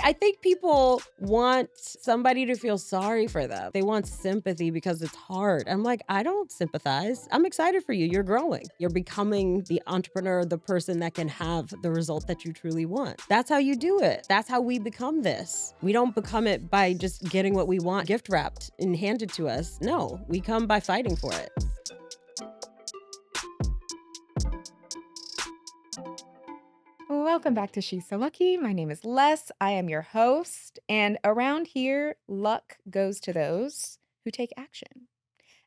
I think people want somebody to feel sorry for them. They want sympathy because it's hard. I'm like, I don't sympathize. I'm excited for you. You're growing. You're becoming the entrepreneur, the person that can have the result that you truly want. That's how you do it. That's how we become this. We don't become it by just getting what we want gift wrapped and handed to us. No, we come by fighting for it. Welcome back to She's So Lucky. My name is Les. I am your host. And around here, luck goes to those who take action.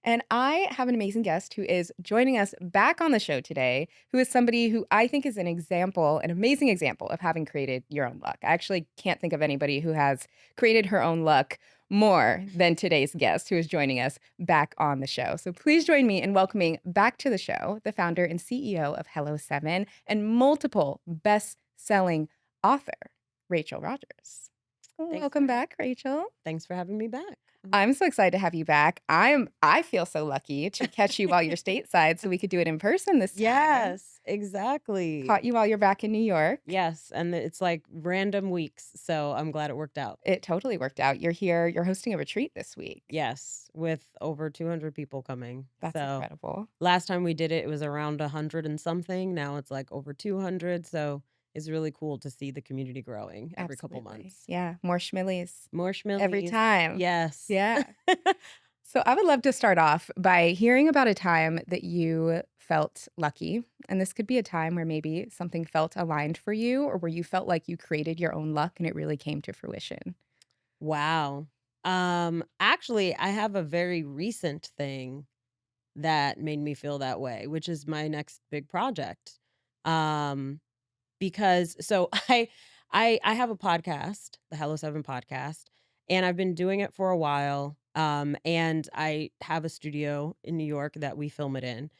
And I have an amazing guest who is joining us back on the show today, who is somebody who I think is an amazing example of having created your own luck. I actually can't think of anybody who has created her own luck more than today's guest who is joining us back on the show. So please join me in welcoming back to the show the founder and CEO of Hello 7 and multiple best-selling author, Rachel Rodgers. Welcome back, Rachel. Thanks for having me back. I'm so excited to have you back. I feel so lucky to catch you while you're stateside so we could do it in person this time. Yes, exactly. Caught you while you're back in New York. Yes, and it's like random weeks, so I'm glad it worked out. It totally worked out. You're here. You're hosting a retreat this week. Yes, with over 200 people coming. That's incredible. Last time we did it, it was around 100 and something. Now it's like over 200. So it's really cool to see the community growing every couple months. Yeah, more schmillies. More schmillies. Every time. Yes. Yeah. So I would love to start off by hearing about a time that you felt lucky. And this could be a time where maybe something felt aligned for you or where you felt like you created your own luck and it really came to fruition. Wow. Actually, I have a very recent thing that made me feel that way, which is my next big project. Because so I have a podcast, the Hello 7 podcast, and I've been doing it for a while. And I have a studio in New York that we film it in.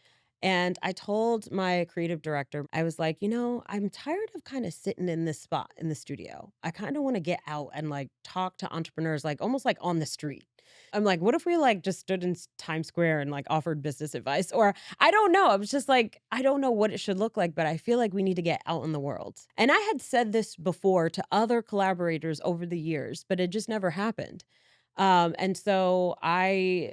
And I told my creative director, I was like, I'm tired of kind of sitting in this spot in the studio. I kind of want to get out and like talk to entrepreneurs, like almost like on the street. I'm like, what if we like just stood in Times Square and like offered business advice? Or I don't know. I was just like, I don't know what it should look like, but I feel like we need to get out in the world. And I had said this before to other collaborators over the years, but it just never happened. And so I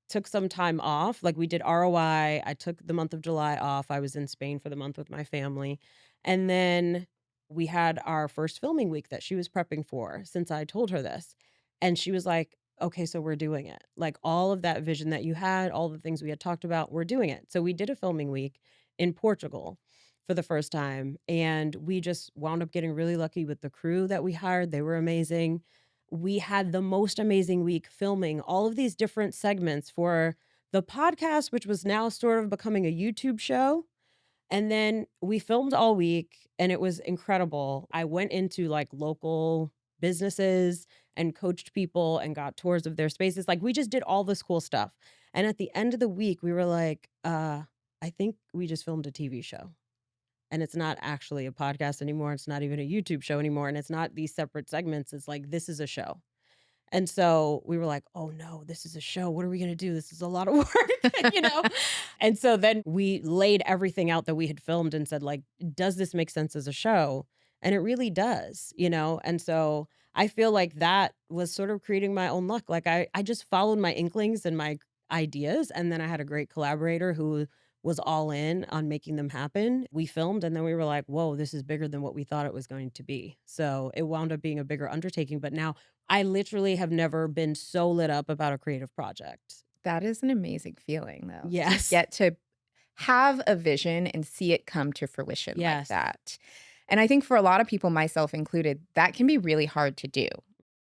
took some time off. Like we did ROI. I took the month of July off. I was in Spain for the month with my family. And then we had our first filming week that she was prepping for since I told her this. And she was like, okay, so we're doing it. Like all of that vision that you had, all the things we had talked about, we're doing it. So we did a filming week in Portugal for the first time. And we just wound up getting really lucky with the crew that we hired. They were amazing. We had the most amazing week filming all of these different segments for the podcast, which was now sort of becoming a YouTube show. And then we filmed all week and it was incredible. I went into like local businesses and coached people and got tours of their spaces. Like we just did all this cool stuff. And at the end of the week, we were like, I think we just filmed a TV show. And it's not actually a podcast anymore. It's not even a YouTube show anymore. And it's not these separate segments. It's like, this is a show. And so we were like, oh no, this is a show. What are we going to do? This is a lot of work, And so then we laid everything out that we had filmed and said, like, does this make sense as a show? And it really does, And so I feel like that was sort of creating my own luck. Like I just followed my inklings and my ideas. And then I had a great collaborator who was all in on making them happen. We filmed and then we were like, whoa, this is bigger than what we thought it was going to be. So it wound up being a bigger undertaking. But now I literally have never been so lit up about a creative project. That is an amazing feeling, though. Yes. To get to have a vision and see it come to fruition like that. And I think for a lot of people, myself included, that can be really hard to do.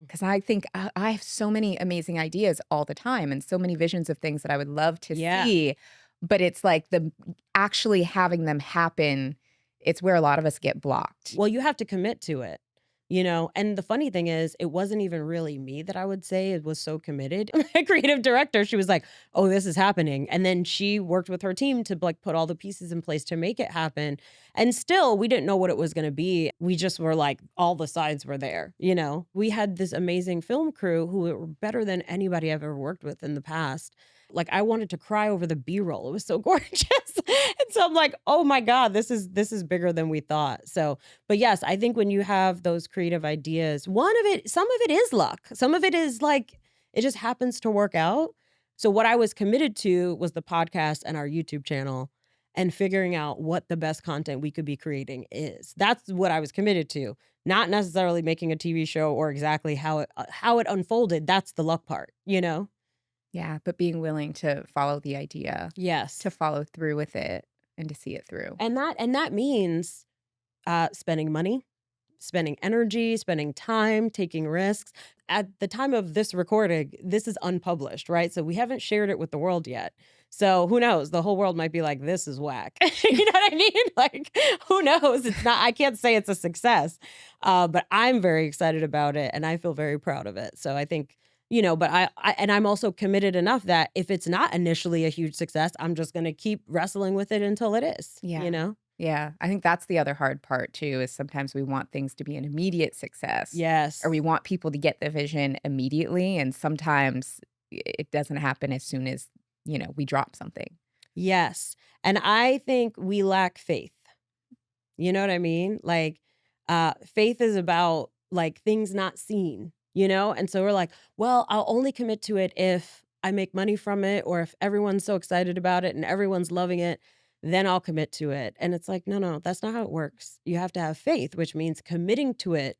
Because I think I have so many amazing ideas all the time and so many visions of things that I would love to see. But it's like the actually having them happen, it's where a lot of us get blocked. Well, you have to commit to it. And the funny thing is, it wasn't even really me that I would say it was so committed. My creative director, she was like, oh, this is happening. And then she worked with her team to like put all the pieces in place to make it happen. And still, we didn't know what it was going to be. We just were like, all the sides were there. We had this amazing film crew who were better than anybody I've ever worked with in the past. Like I wanted to cry over the B-roll. It was so gorgeous. And So I'm like, "Oh my God, this is bigger than we thought." So, but yes, I think when you have those creative ideas, some of it is luck. Some of it is like it just happens to work out. So what I was committed to was the podcast and our YouTube channel and figuring out what the best content we could be creating is. That's what I was committed to, not necessarily making a TV show or exactly how it unfolded. That's the luck part, you know? Yeah, but being willing to follow the idea, to Yes. follow through with it, and to see it through. And that means spending money, spending energy, spending time, taking risks. At the time of this recording, this is unpublished, right? So we haven't shared it with the world yet. So who knows? The whole world might be like, this is whack. You know what I mean? Like, who knows? It's not, I can't say it's a success, but I'm very excited about it and I feel very proud of it. So I think, but and I'm also committed enough that if it's not initially a huge success, I'm just going to keep wrestling with it until it is, you Yeah. know? Yeah, I think that's the other hard part too, is sometimes we want things to be an immediate success, or we Yes. want people to get the vision immediately, and sometimes it doesn't happen as soon as, we drop something. Yes. And I think we lack faith. You know what I mean? Like, faith is about like things not seen, you know? And so we're like, well, I'll only commit to it if I make money from it or if everyone's so excited about it and everyone's loving it, then I'll commit to it. And it's like, no, no, that's not how it works. You have to have faith, which means committing to it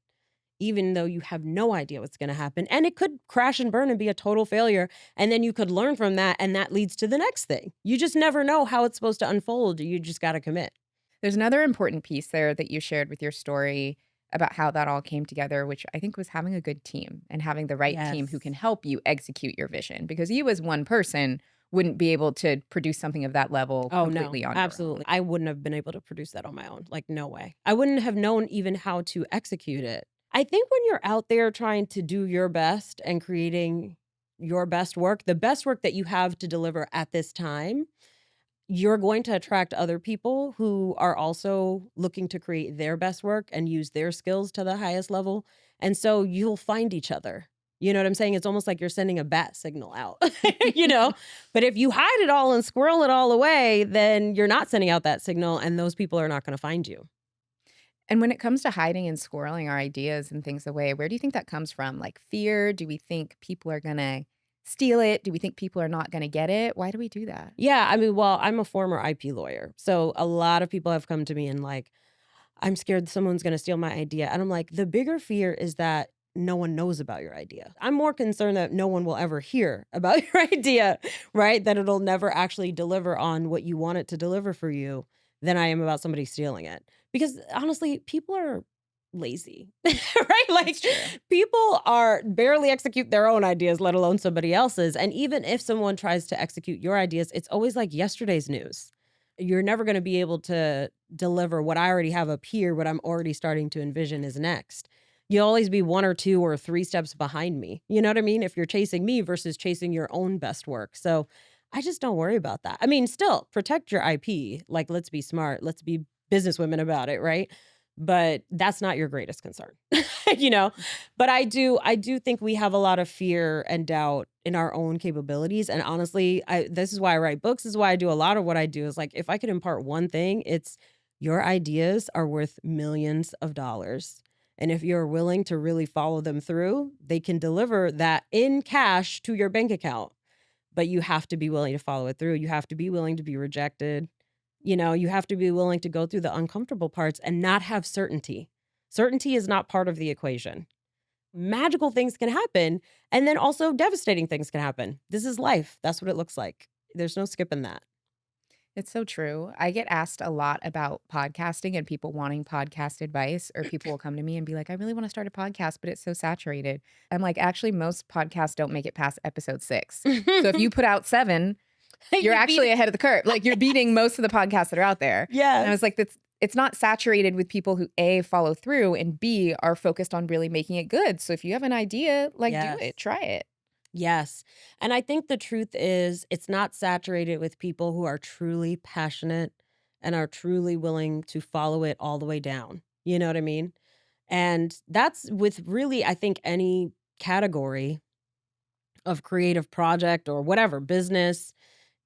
even though you have no idea what's going to happen. And it could crash and burn and be a total failure. And then you could learn from that. And that leads to the next thing. You just never know how it's supposed to unfold. You just got to commit. There's another important piece there that you shared with your story about how that all came together, which I think was having a good team and having the right team who can Yes. help you execute your vision, because you as one person wouldn't be able to produce something of that level Oh, no, completely on your own. absolutely. I wouldn't have been able to produce that on my own. Like, no way. I wouldn't have known even how to execute it. I think when you're out there trying to do your best and creating your best work, the best work that you have to deliver at this time, you're going to attract other people who are also looking to create their best work and use their skills to the highest level. And so you'll find each other. You know what I'm saying? It's almost like you're sending a bat signal out, you know? But if you hide it all and squirrel it all away, then you're not sending out that signal and those people are not going to find you. And when it comes to hiding and squirreling our ideas and things away, where do you think that comes from? Like fear? Do we think people are going to steal it? Do we think people are not going to get it? Why do we do that? Yeah, I mean, well, I'm a former IP lawyer. So a lot of people have come to me and like, I'm scared someone's gonna steal my idea. And I'm like, the bigger fear is that no one knows about your idea. I'm more concerned that no one will ever hear about your idea, right? That it'll never actually deliver on what you want it to deliver for you than I am about somebody stealing it. Because honestly, people are lazy, right? Like That's true. people are barely execute their own ideas, let alone somebody else's. And even if someone tries to execute your ideas, it's always like yesterday's news. You're never going to be able to deliver what I already have up here, what I'm already starting to envision is next. You'll always be one or two or three steps behind me. You know what I mean? If you're chasing me versus chasing your own best work. So I just don't worry about that. I mean, still protect your IP. Like, let's be smart. Let's be businesswomen about it, right? But that's not your greatest concern, you know? But I do think we have a lot of fear and doubt in our own capabilities. And honestly, this is why I write books. This is why I do a lot of what I do is like, if I could impart one thing, it's your ideas are worth millions of dollars. And if you're willing to really follow them through, they can deliver that in cash to your bank account. But you have to be willing to follow it through. You have to be willing to be rejected. You have to be willing to go through the uncomfortable parts and not have certainty. Certainty is not part of the equation. Magical things can happen, and then also devastating things can happen. This is life. That's what it looks like. There's no skipping that. It's so true. I get asked a lot about podcasting and people wanting podcast advice, or people will come to me and be like, I really want to start a podcast, but it's so saturated. I'm like, actually, most podcasts don't make it past episode 6. So if you put out 7, you're You beat actually ahead of the curve. Like you're beating most of the podcasts that are out there. And I was Yes. like, it's not saturated with people who A, follow through, and B, are focused on really making it good. So if you have an idea, like do Yes. it, try it. Yes. And I think the truth is it's not saturated with people who are truly passionate and are truly willing to follow it all the way down. You know what I mean? And that's with really, I think, any category of creative project or whatever, business.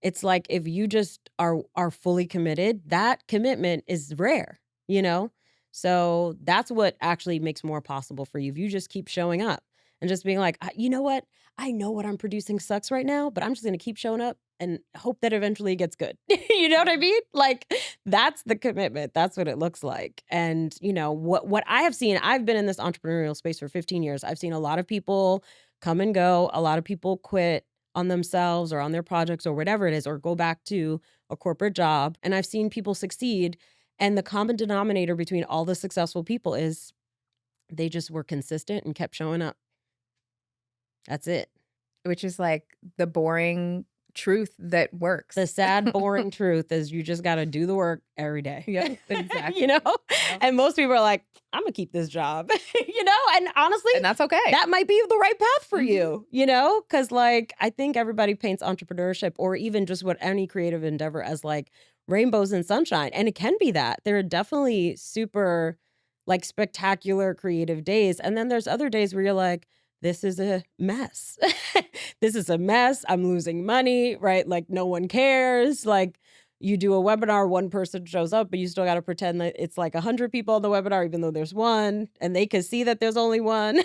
It's like if you just are fully committed, that commitment is rare, you know? So that's what actually makes more possible for you. If you just keep showing up and just being like, You know what? I know what I'm producing sucks right now, but I'm just gonna keep showing up and hope that eventually it gets good." You know what I mean? Like, that's the commitment. That's what it looks like. And, what I have seen, I've been in this entrepreneurial space for 15 years. I've seen a lot of people come and go, a lot of people quit on themselves or on their projects or whatever it is, or go back to a corporate job. And I've seen people succeed. And the common denominator between all the successful people is they just were consistent and kept showing up. That's it. Which is like the boring truth that The works. sad, boring truth is you just got to do the work every day. Yep, you exactly. know? Yep. And most people are like, I'm going to keep this job, And honestly, And that's okay. that might be the right path for Mhm. you, Cause like, I think everybody paints entrepreneurship or even just what any creative endeavor as like rainbows and sunshine. And it can be that. There are definitely super like spectacular creative days. And then there's other days where you're like, this is a mess. This is a mess. I'm losing money, right? Like no one cares. Like you do a webinar, one person shows up, but you still got to pretend that it's like 100 people on the webinar, even though there's one, and they can see that there's only one.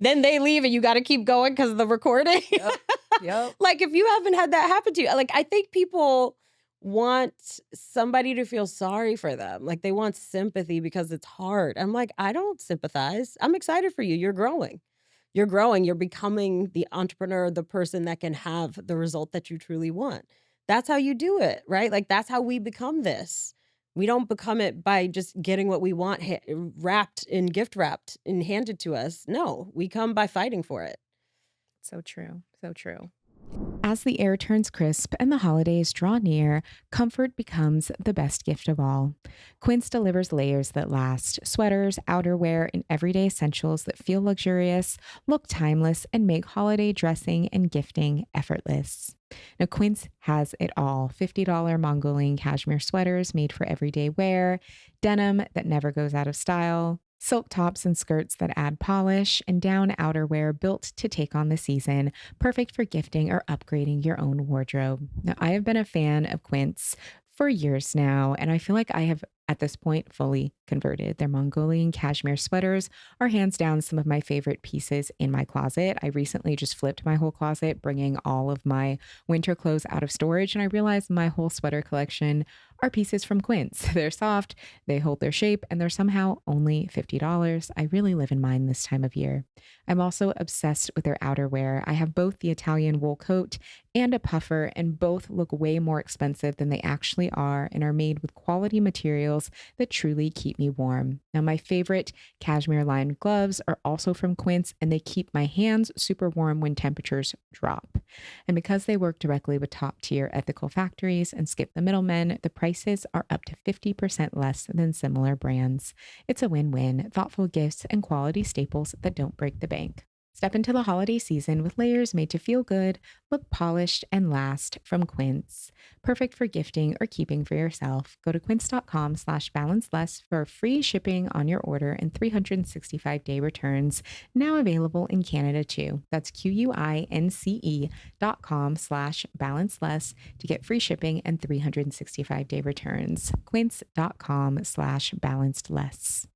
Then they leave and you got to keep going because of the recording. Yep. Yep. Like if you haven't had that happen to you, like I think people want somebody to feel sorry for them. Like they want sympathy because it's hard. I'm like, I don't sympathize. I'm excited for you. You're growing. You're growing. You're becoming the entrepreneur, the person that can have the result that you truly want. That's how you do it, right? Like that's how we become this. We don't become it by just getting what we want wrapped in gift wrapped and handed to us. No, we come by fighting for it. So true. So true. As the air turns crisp and the holidays draw near, comfort becomes the best gift of all. Quince delivers layers that last, sweaters, outerwear, and everyday essentials that feel luxurious, look timeless, and make holiday dressing and gifting effortless. Now, Quince has it all: $50 Mongolian cashmere sweaters made for everyday wear, denim that never goes out of style, silk tops and skirts that add polish, and down outerwear built to take on the season, perfect for gifting or upgrading your own wardrobe. Now, I have been a fan of Quince for years now, and I feel like I have at this point fully converted. Their Mongolian cashmere sweaters are hands down some of my favorite pieces in my closet. I recently just flipped my whole closet, bringing all of my winter clothes out of storage, and I realized my whole sweater collection are pieces from Quince. They're soft, they hold their shape, and they're somehow only $50. I really live in mine this time of year. I'm also obsessed with their outerwear. I have both the Italian wool coat and a puffer, and both look way more expensive than they actually are and are made with quality materials that truly keep me warm. Now, my favorite cashmere lined gloves are also from Quince, and they keep my hands super warm when temperatures drop. And because they work directly with top tier ethical factories and skip the middlemen, the prices are up to 50% less than similar brands. It's a win win, thoughtful gifts and quality staples that don't break the bank. Step into the holiday season with layers made to feel good, look polished, and last from Quince. Perfect for gifting or keeping for yourself. Go to quince.com/balanceless for free shipping on your order and 365-day returns. Now available in Canada too. That's QUINCE.com/balanceless to get free shipping and 365-day returns. Quince.com/balanceless.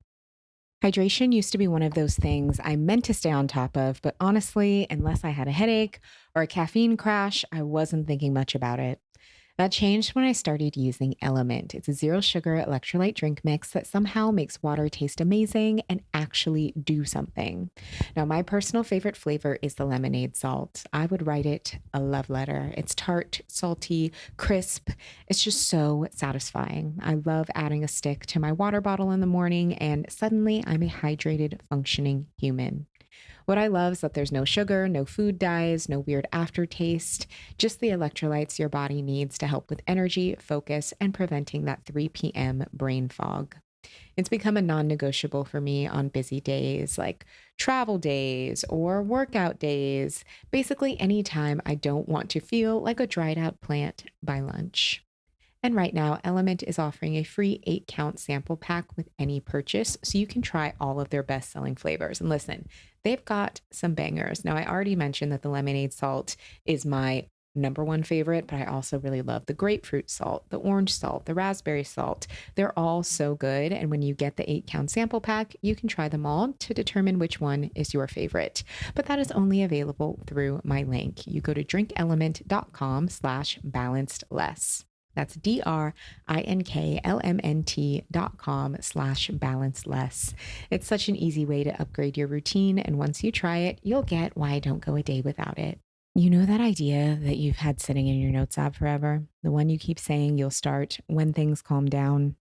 Hydration used to be one of those things I meant to stay on top of, but honestly, unless I had a headache or a caffeine crash, I wasn't thinking much about it. That changed when I started using Element. It's a zero sugar electrolyte drink mix that somehow makes water taste amazing and actually do something. Now, my personal favorite flavor is the lemonade salt. I would write it a love letter. It's tart, salty, crisp. It's just so satisfying. I love adding a stick to my water bottle in the morning, and suddenly I'm a hydrated, functioning human. What I love is that there's no sugar, no food dyes, no weird aftertaste, just the electrolytes your body needs to help with energy, focus, and preventing that 3 p.m. brain fog. It's become a non negotiable for me on busy days like travel days or workout days, basically anytime I don't want to feel like a dried out plant by lunch. And right now, Element is offering a free 8-count sample pack with any purchase, so you can try all of their best selling flavors. And listen, they've got some bangers. Now, I already mentioned that the lemonade salt is my number one favorite, but I also really love the grapefruit salt, the orange salt, the raspberry salt. They're all so good. And when you get the 8 count sample pack, you can try them all to determine which one is your favorite. But that is only available through my link. You go to drinkelement.com/balanced less. That's DRINKLMNT.com/balance less. It's such an easy way to upgrade your routine. And once you try it, you'll get why I don't go a day without it. You know that idea that you've had sitting in your notes app forever? The one you keep saying you'll start when things calm down?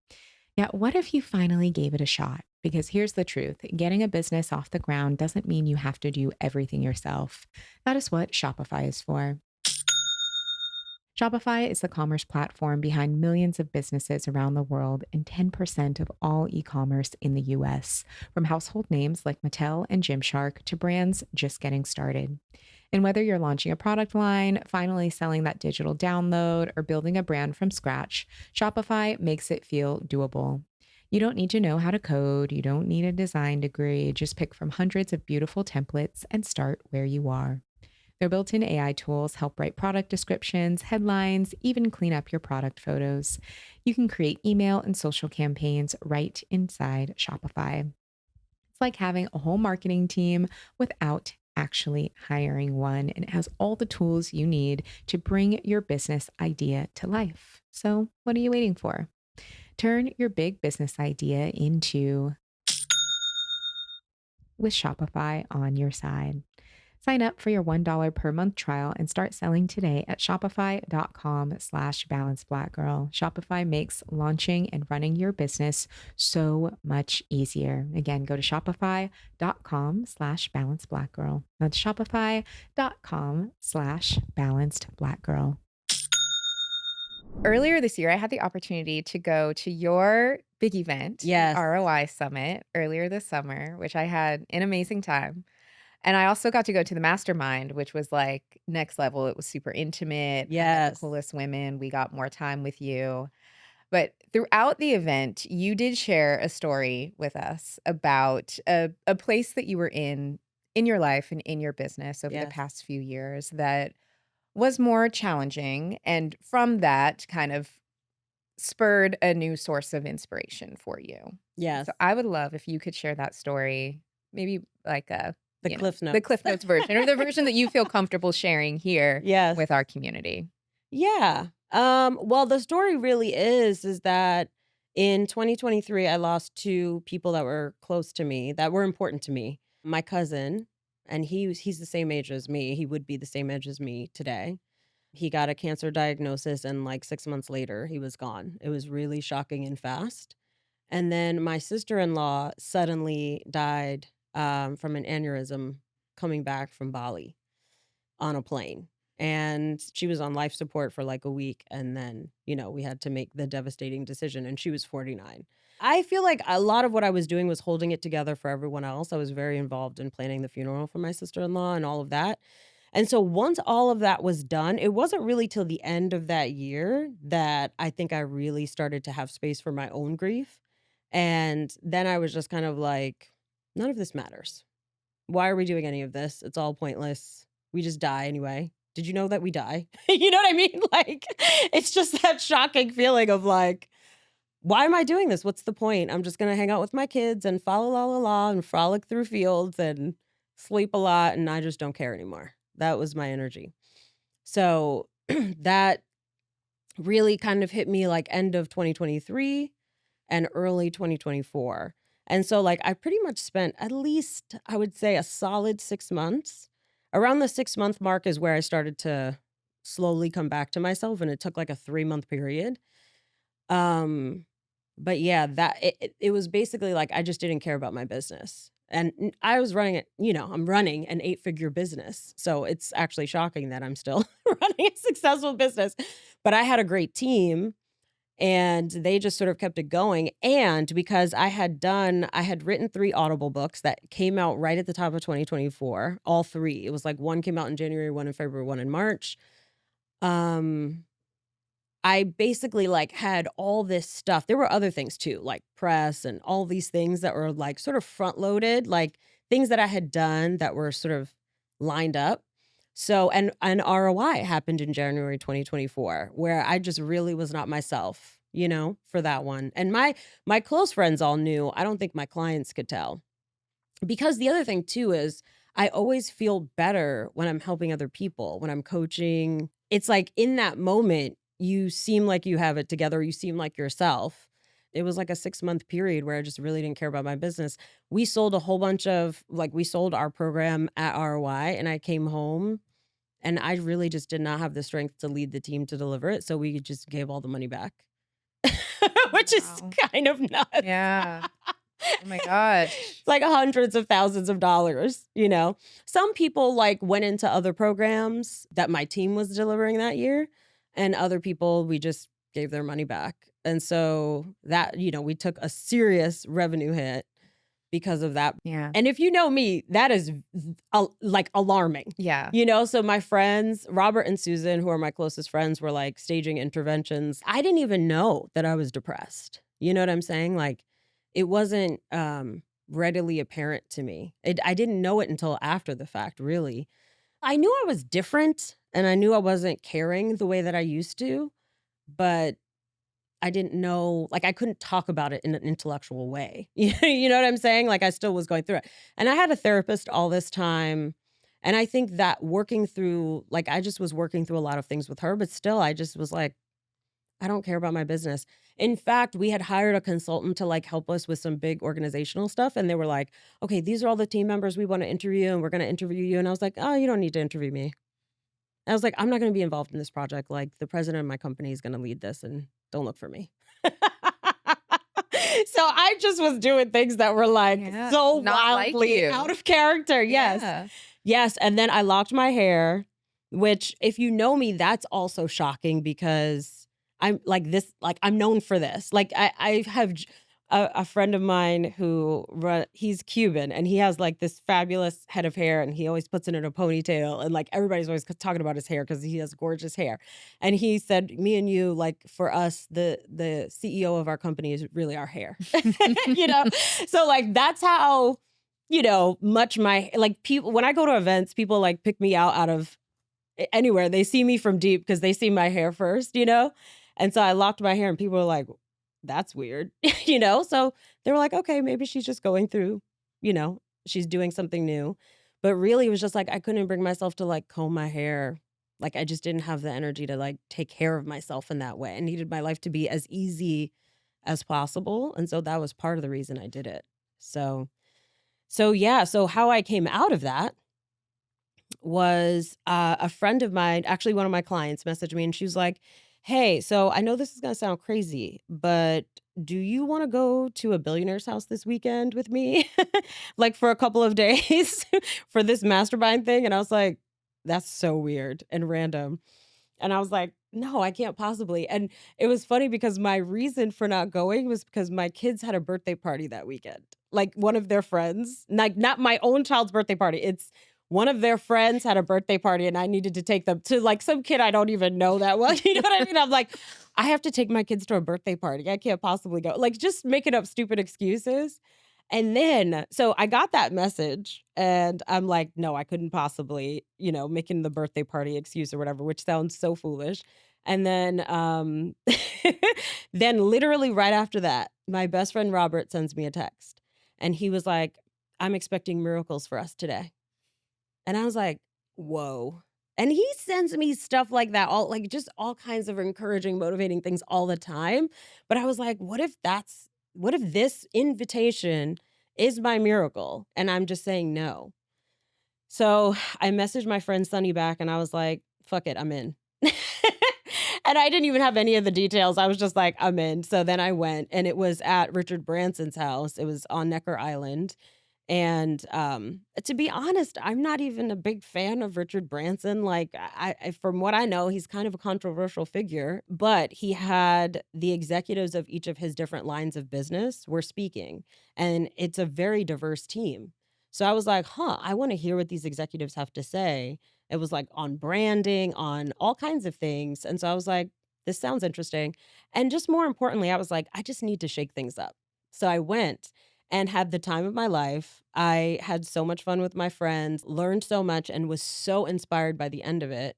Yeah, what if you finally gave it a shot? Because here's the truth, getting a business off the ground doesn't mean you have to do everything yourself. That is what Shopify is for. Shopify is the commerce platform behind millions of businesses around the world and 10% of all e commerce in the US, from household names like Mattel and Gymshark to brands just getting started. And whether you're launching a product line, finally selling that digital download, or building a brand from scratch, Shopify makes it feel doable. You don't need to know how to code, you don't need a design degree, just pick from hundreds of beautiful templates and start where you are. Their built in AI tools help write product descriptions, headlines, even clean up your product photos. You can create email and social campaigns right inside Shopify. It's like having a whole marketing team without actually hiring one, and it has all the tools you need to bring your business idea to life. So, what are you waiting for? Turn your big business idea into with Shopify on your side. Sign up for your $1 per month trial and start selling today at shopify.com/balancedblackgirl. Shopify makes launching and running your business so much easier. Again, go to shopify.com/balancedblackgirl. That's shopify.com/balancedblackgirl. Earlier this year, I had the opportunity to go to your big event, the Yes. ROI Summit, earlier this summer, which I had an amazing time. And I also got to go to the mastermind, which was, like, next level. It was super intimate. I met the Yes. coolest women. We got more time with you. But throughout the event, you did share a story with us about a place that you were in your life and in your business over the Yes. past few years that was more challenging, and from that kind of spurred a new source of inspiration for you. Yes. So I would love if you could share that story, maybe like The Cliff the Notes. Cliff Notes version or the version that you feel comfortable sharing here Yes. with our community. Yeah. Well, the story really is that in 2023, I lost 2 people that were close to me, that were important to me. My cousin, and he's the same age as me. He would be the same age as me today. He got a cancer diagnosis, and like 6 months later, he was gone. It was really shocking and fast. And then my sister-in-law suddenly died from an aneurysm coming back from Bali on a plane. And she was on life support for like a week. And then, we had to make the devastating decision. And she was 49. I feel like a lot of what I was doing was holding it together for everyone else. I was very involved in planning the funeral for my sister in law and all of that. And so once all of that was done, it wasn't really till the end of that year that I think I really started to have space for my own grief. And then I was just kind of like, none of this matters. Why are we doing any of this? It's all pointless. We just die anyway. Did you know that we die? You know what I mean? Like, it's just that shocking feeling of like, why am I doing this? What's the point? I'm just gonna hang out with my kids and fa la la la la and frolic through fields and sleep a lot, and I just don't care anymore. That was my energy. So that really kind of hit me like end of 2023 and early 2024. And so, like, I pretty much spent at least, I would say, a solid 6 months. Around the 6 month mark is where I started to slowly come back to myself, and it took like a 3 month period. Um, but yeah, it was basically like I just didn't care about my business. And I was running it, I'm running an 8 figure business. So it's actually shocking that I'm still running a successful business. But I had a great team, and they just sort of kept it going. And because I had written 3 Audible books that came out right at the top of 2024, all 3. It was like one came out in January, one in February, one in March. Um, I basically like had all this stuff. There were other things too, like press and all these things that were like sort of front loaded, like things that I had done that were sort of lined up. So, and an ROI happened in January 2024 where I just really was not myself, for that one. And my close friends all knew. I don't think my clients could tell. Because the other thing too is I always feel better when I'm helping other people, when I'm coaching. It's like in that moment, you seem like you have it together, you seem like yourself. It was like a 6-month period where I just really didn't care about my business. We sold a whole bunch of we sold our program at ROI and I came home and I really just did not have the strength to lead the team to deliver it. So we just gave all the money back, which is Wow. kind of nuts. Yeah. Oh my gosh. It's like hundreds of thousands of dollars. Some people went into other programs that my team was delivering that year, and other people we just gave their money back. And so that, we took a serious revenue hit because of that. Yeah. And if you know me, that is alarming. Yeah. So my friends, Robert and Susan, who are my closest friends, were like staging interventions. I didn't even know that I was depressed. You know what I'm saying? Like it wasn't readily apparent to me. I didn't know it until after the fact, really. I knew I was different and I knew I wasn't caring the way that I used to, but I didn't know, I couldn't talk about it in an intellectual way. You know what I'm saying? Like I still was going through it. And I had a therapist all this time. And I think that working through, I just was working through a lot of things with her, but still I just was like, I don't care about my business. In fact, we had hired a consultant to help us with some big organizational stuff. And they were like, okay, these are all the team members we want to interview and we're going to interview you. And I was like, oh, you don't need to interview me. I was like, I'm not going to be involved in this project. Like the president of my company is going to lead this and don't look for me. So I just was doing things that were Yeah. so Not like wildly you. out of character. Yes. Yeah. Yes. And then I locked my hair, which if you know me, that's also shocking because I'm this, I'm known for this. I have a friend of mine he's Cuban and he has this fabulous head of hair and he always puts it in a ponytail and everybody's always talking about his hair because he has gorgeous hair. And he said, me and you, for us, the CEO of our company is really our hair, you know? So that's how, much my, people, when I go to events, people pick me out of anywhere. They see me from deep because they see my hair first. And so I locked my hair and people were like, that's weird, So they were like, okay, maybe she's just going through, she's doing something new. But really, it was just I couldn't bring myself to comb my hair. I just didn't have the energy to take care of myself in that way. I needed my life to be as easy as possible. And so that was part of the reason I did it. So yeah. So how I came out of that was a friend of mine, actually one of my clients, messaged me and she was like, hey, so I know this is going to sound crazy, but do you want to go to a billionaire's house this weekend with me? For a couple of days for this mastermind thing. And I was like, that's so weird and random. And I was like, no, I can't possibly. And it was funny because my reason for not going was because my kids had a birthday party that weekend. One of their friends, not my own child's birthday party. It's one of their friends had a birthday party and I needed to take them to some kid I don't even know that well. You know what I mean? I'm like, I have to take my kids to a birthday party. I can't possibly go. Just making up stupid excuses. And then, so I got that message and I'm like, no, I couldn't possibly, making the birthday party excuse or whatever, which sounds so foolish. And then, then literally right after that, my best friend Robert sends me a text and he was like, I'm expecting miracles for us today. And I was like, whoa. And he sends me stuff like that, just all kinds of encouraging, motivating things all the time. But I was like, what if this invitation is my miracle and I'm just saying no? So I messaged my friend Sunny back and I was like, fuck it, I'm in. And I didn't even have any of the details. I was just like, I'm in. So then I went and it was at Richard Branson's house. It was on Necker Island. And to be honest, I'm not even a big fan of Richard Branson. From what I know, he's kind of a controversial figure, but he had the executives of each of his different lines of business were speaking, and it's a very diverse team. So I was like, I want to hear what these executives have to say. It was on branding, on all kinds of things. And so I was like, this sounds interesting. And just more importantly, I was like, I just need to shake things up. So I went. and had the time of my life. I had so much fun with my friends, learned so much, and was so inspired by the end of it.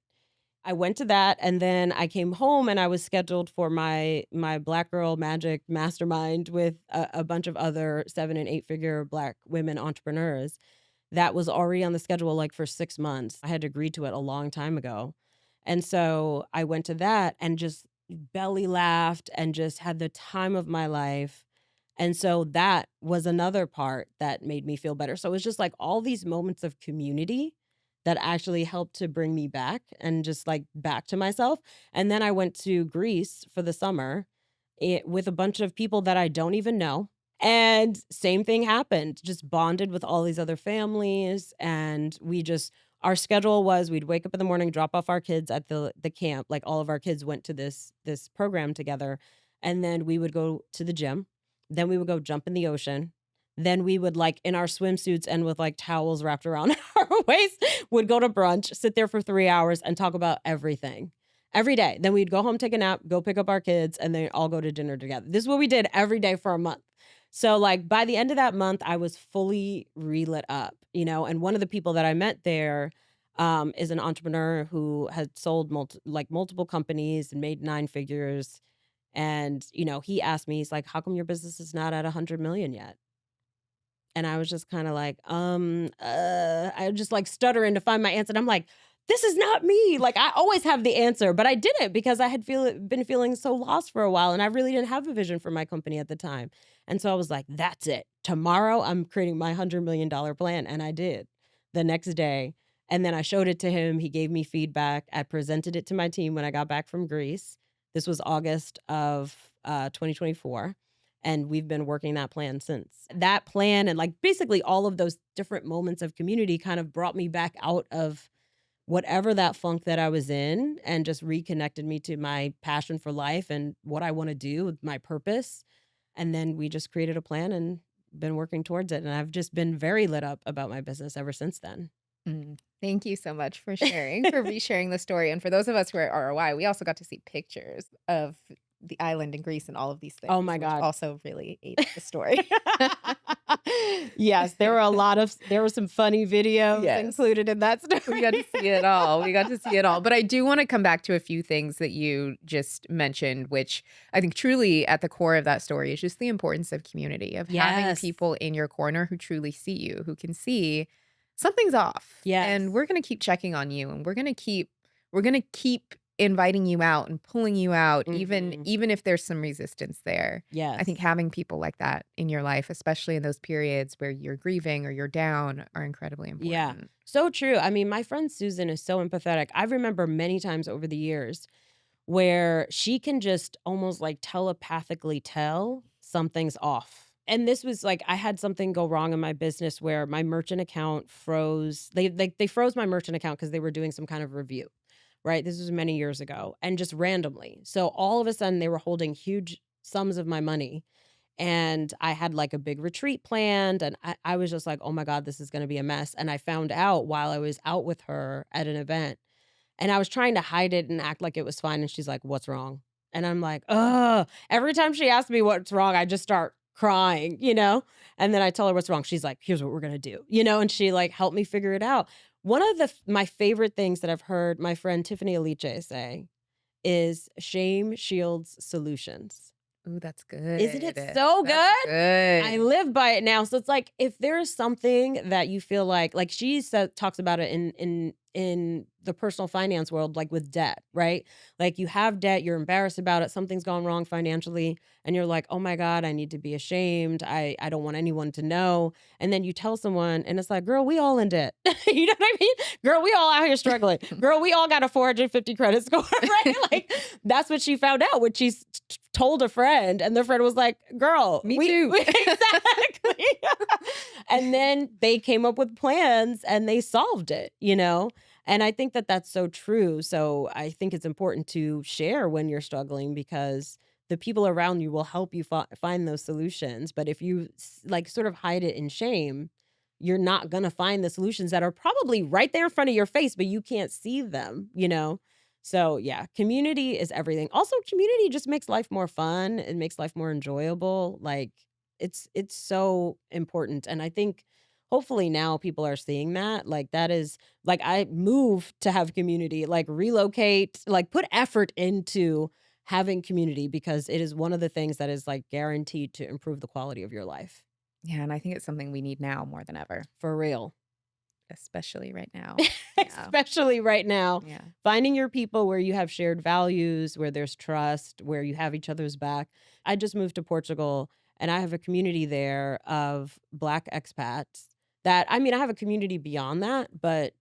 I went to that, and then I came home and I was scheduled for my Black Girl Magic Mastermind with a bunch of other 7 and 8-figure Black women entrepreneurs. That was already on the schedule, like, for 6 months. I had agreed to it a long time ago. And so I went to that and just belly laughed and just had the time of my life. And so that was another part that made me feel better. So it was just like all these moments of community that actually helped to bring me back and just like back to myself. And then I went to Greece for the summer with a bunch of people that I don't even know. And same thing happened, just bonded with all these other families. And our schedule was we'd wake up in the morning, drop off our kids at the camp. Like all of our kids went to this program together. And then we would go to the gym. Then we would go jump in the ocean. Then we would, like, in our swimsuits and with like towels wrapped around our waist, would go to brunch, sit there for 3 hours and talk about everything every day. Then we'd go home, take a nap, go pick up our kids, and then all go to dinner together. This is what we did every day for a month. So, like, by the end of that month, I was fully relit up, and one of the people that I met there is an entrepreneur who had sold multiple companies and made 9 figures. And, he asked me, he's like, how come your business is not at 100 million yet? And I was just kind of like, I just like stuttering to find my answer. And I'm like, this is not me. Like I always have the answer, but I didn't because I had been feeling so lost for a while and I really didn't have a vision for my company at the time. And so I was like, that's it. Tomorrow I'm creating my $100 million plan. And I did the next day. And then I showed it to him. He gave me feedback. I presented it to my team when I got back from Greece. This was August of 2024. And we've been working that plan since. That plan and like basically all of those different moments of community kind of brought me back out of whatever that funk that I was in and just reconnected me to my passion for life and what I want to do with my purpose. And then we just created a plan and been working towards it. And I've just been very lit up about my business ever since then. Thank you so much for sharing, for resharing the story. And for those of us who are at ROI, we also got to see pictures of the island in Greece and all of these Oh things, my which God. also really aided the story. Yes, there were some funny videos Yes. included in that story. We got to see it all. We got to see it all. But I do want to come back to a few things that you just mentioned, which I think truly at the core of that story is just the importance of community, of having Yes. people in your corner who truly see you, who can see something's off. Yes. And we're going to keep checking on you and we're going to keep inviting you out and pulling you out, Mhm. even if there's some resistance there. Yes. I think having people like that in your life, especially in those periods where you're grieving or you're down, are incredibly important. Yeah, so true. I mean, my friend Susan is so empathetic. I remember many times over the years where she can just almost like telepathically tell something's off. And this was like I had something go wrong in my business where my merchant account froze. They froze my merchant account because they were doing some kind of review. Right? This was many years ago and just randomly. So all of a sudden they were holding huge sums of my money and I had like a big retreat planned and I was just like, oh my God, this is going to be a mess. And I found out while I was out with her at an event and I was trying to hide it and act like it was fine. And she's like, what's wrong? And I'm like, oh, every time she asks me what's wrong, I just start crying, And then I tell her what's wrong. She's like, here's what we're going to do, and she like helped me figure it out. One of my favorite things that I've heard my friend Tiffany Aliche say is shame shields solutions. Ooh, that's good. Isn't it so That's good? I good. live by it now. So it's like if there is something that you feel like she talks about it in the personal finance world, like with debt, right? Like you have debt, you're embarrassed about it, something's gone wrong financially, and you're like, oh my God, I need to be ashamed. I don't want anyone to know. And then you tell someone, and it's like, girl, we all in debt. You know what I mean? Girl, we all out here struggling. Girl, we all got a 450 credit score, right? Like that's what she found out when she told a friend, and the friend was like, girl, Me too. Exactly. And then they came up with plans and they solved it, And I think that that's so true. So I think it's important to share when you're struggling because the people around you will help you find those solutions. But if you like sort of hide it in shame, you're not going to find the solutions that are probably right there in front of your face, but you can't see them. So yeah, community is everything. Also, community just makes life more fun. It makes life more enjoyable. Like it's so important. And I think hopefully now people are seeing that. Like that is like I move to have community, like relocate, like put effort into having community because it is one of the things that is like guaranteed to improve the quality of your life. Yeah, and I think it's something we need now more than ever, For real. especially right now. Yeah. Especially right now. Yeah. Finding your people where you have shared values, where there's trust, where you have each other's back. I just moved to Portugal and I have a community there of Black expats that, I mean, I have a community beyond that, but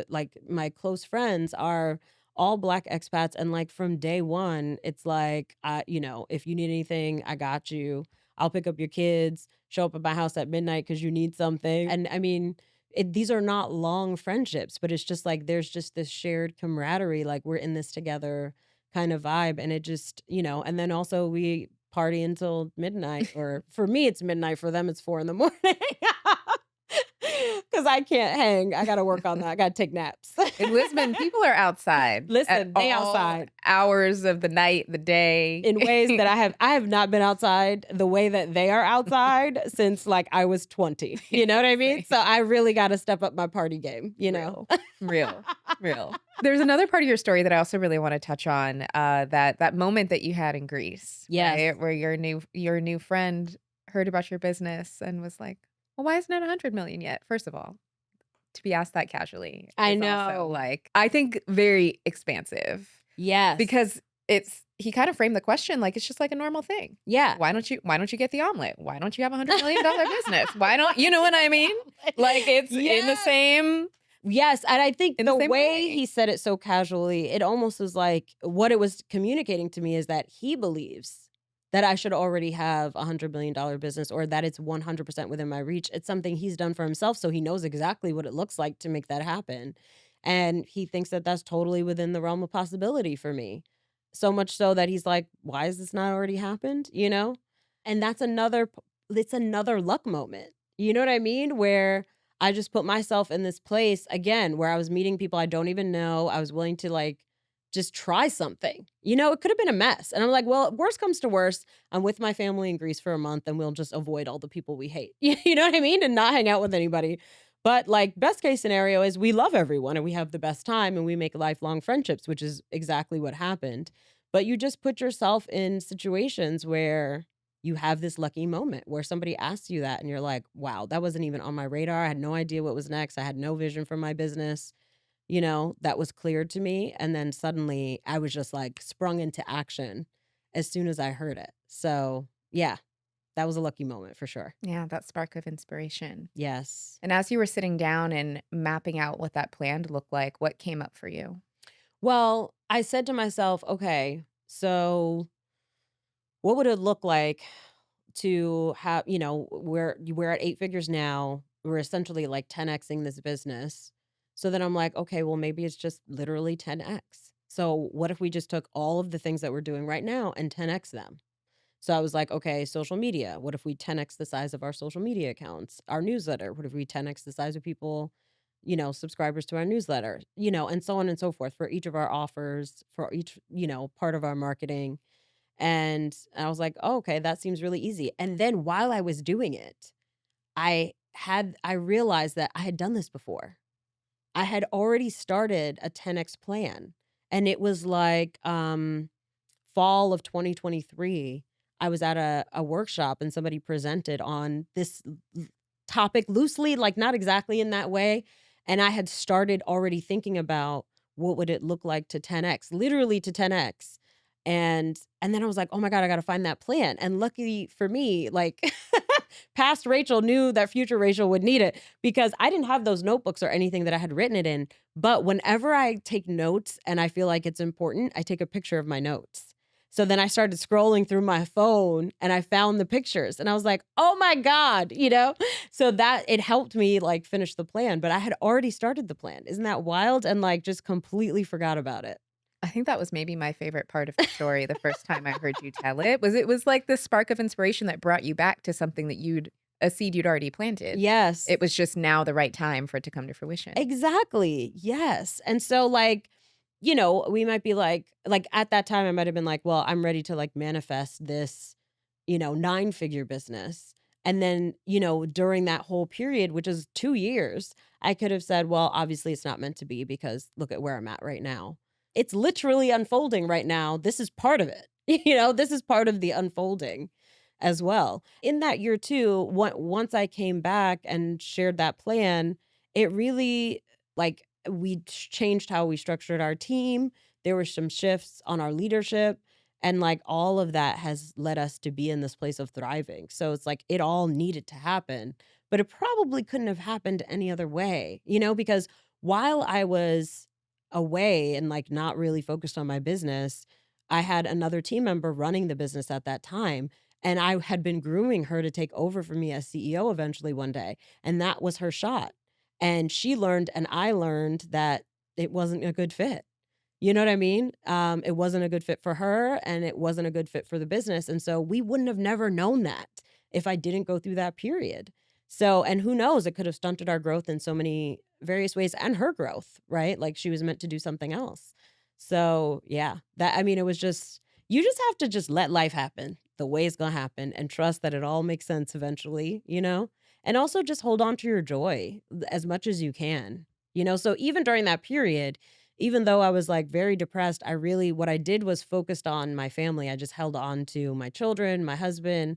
like my close friends are all Black expats. And like from day one, it's like, if you need anything, I got you. I'll pick up your kids, show up at my house at midnight because you need something. And I mean, these are not long friendships, but it's just like there's just this shared camaraderie, like we're in this together kind of vibe. And it just, and then also we party until midnight, or for me, it's midnight. For them, it's 4 in the morning. Cause I can't hang. I got to work on that. I got to take naps. In Lisbon, people are outside at Listen, they all outside hours of the night, the day. in ways that I have not been outside the way that they are outside since like I was 20. You know what I mean? So I really got to step up my party game, Real, real. There's another part of your story that I also really want to touch on. That moment that you had in Greece, Yes. right? Where your new friend heard about your business and was like, "Well, why isn't it 100 million yet?" First of all, to be asked that casually, I is also, know. like, I think very expansive Yes. because he kind of framed the question like it's just like a normal thing. Yeah. Why don't you get the omelet? Why don't you have $100 million business? Why don't you know what I mean? Like it's in the Yes. same. Yes, and I think In the the same way way. he said it so casually, it almost was like what it was communicating to me is that he believes that I should already have $100 million business, or that it's 100% within my reach. It's something he's done for himself, so he knows exactly what it looks like to make that happen. And he thinks that that's totally within the realm of possibility for me. So much so that he's like, why has this not already happened? And it's another luck moment. You know what I mean? Where I just put myself in this place again where I was meeting people I don't even know. I was willing to like just try something. It could have been a mess. And I'm like, well, worst comes to worst, I'm with my family in Greece for a month and we'll just avoid all the people we hate. You know what I mean? And not hang out with anybody. But like best case scenario is we love everyone and we have the best time and we make lifelong friendships, which is exactly what happened. But you just put yourself in situations where you have this lucky moment where somebody asks you that and you're like, wow, that wasn't even on my radar. I had no idea what was next. I had no vision for my business, that was clear to me. And then suddenly I was just like sprung into action as soon as I heard it. So yeah, that was a lucky moment for sure. Yeah, that spark of inspiration. Yes. And as you were sitting down and mapping out what that plan to look like, what came up for you? Well, I said to myself, okay, so what would it look like to have, we're at 8 figures now. We're essentially like 10xing this business. So then I'm like, okay, well, maybe it's just literally 10x. So what if we just took all of the things that we're doing right now and 10x them? So I was like, okay, social media. What if we 10x the size of our social media accounts? Our newsletter. What if we 10x the size of people, subscribers to our newsletter, and so on and so forth for each of our offers, for each, part of our marketing. And I was like, oh, okay, that seems really easy. And then while I was doing it, I realized that I had done this before. I had already started a 10x plan. And it was like fall of 2023. I was at a workshop and somebody presented on this topic loosely, like not exactly in that way. And I had started already thinking about what would it look like to 10x, literally to 10x. And then I was like, oh my God, I gotta find that plan. And luckily for me, like past Rachel knew that future Rachel would need it because I didn't have those notebooks or anything that I had written it in. But whenever I take notes and I feel like it's important, I take a picture of my notes. So then I started scrolling through my phone and I found the pictures and I was like, oh my God, So that it helped me like finish the plan, but I had already started the plan. Isn't that wild? And like just completely forgot about it. I think that was maybe my favorite part of the story the first time I heard you tell it. It was like the spark of inspiration that brought you back to something that a seed you'd already planted. Yes. It was just now the right time for it to come to fruition. Exactly. Yes. And so like, we might be like at that time I might have been like, well, I'm ready to like manifest this, nine-figure business. And then, during that whole period, which is 2 years, I could have said, "Well, obviously it's not meant to be because look at where I'm at right now." It's literally unfolding right now. This is part of it. This is part of the unfolding as well. In that year too, once I came back and shared that plan, it really, like, we changed how we structured our team. There were some shifts on our leadership, and, like, all of that has led us to be in this place of thriving. So it's like it all needed to happen, but it probably couldn't have happened any other way, because while I was away and, like, not really focused on my business, I had another team member running the business at that time, and I had been grooming her to take over for me as CEO eventually one day, and that was her shot. And she learned and I learned that it wasn't a good fit. You know what I mean? It wasn't a good fit for her, and it wasn't a good fit for the business, and so we wouldn't have never known that if I didn't go through that period. So, and who knows, it could have stunted our growth in so many various ways and her growth, right? Like, she was meant to do something else. So, yeah, it was just you just have to just let life happen the way it's gonna happen and trust that it all makes sense eventually, you know? And also just hold on to your joy as much as you can, So even during that period, even though I was, like, very depressed, what I did was focused on my family. I just held on to my children, my husband,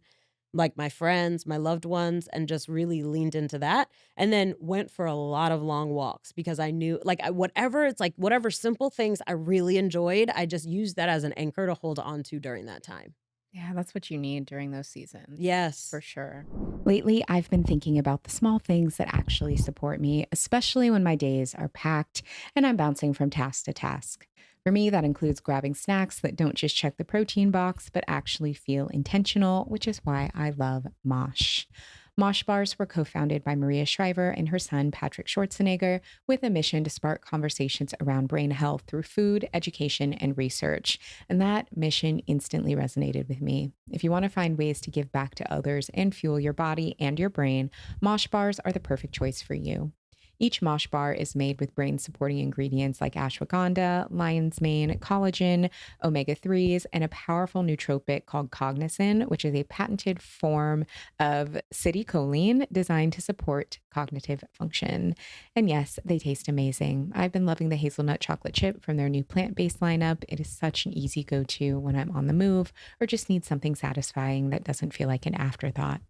like, my friends, my loved ones, and just really leaned into that, and then went for a lot of long walks because I knew, like, whatever simple things I really enjoyed, I just used that as an anchor to hold on to during that time. Yeah, that's what you need during those seasons, for Yes. sure. Lately, I've been thinking about the small things that actually support me, especially when my days are packed and I'm bouncing from task to task. For me, that includes grabbing snacks that don't just check the protein box, but actually feel intentional, which is why I love Mosh. Mosh bars were co founded by Maria Shriver and her son, Patrick Schwarzenegger, with a mission to spark conversations around brain health through food, education, and research. And that mission instantly resonated with me. If you want to find ways to give back to others and fuel your body and your brain, Mosh bars are the perfect choice for you. Each Mosh bar is made with brain supporting ingredients like ashwagandha, lion's mane, collagen, omega 3s, and a powerful nootropic called cognizin, which is a patented form of citicoline designed to support cognitive function. And yes, they taste amazing. I've been loving the hazelnut chocolate chip from their new plant based lineup. It is such an easy go to when I'm on the move or just need something satisfying that doesn't feel like an afterthought.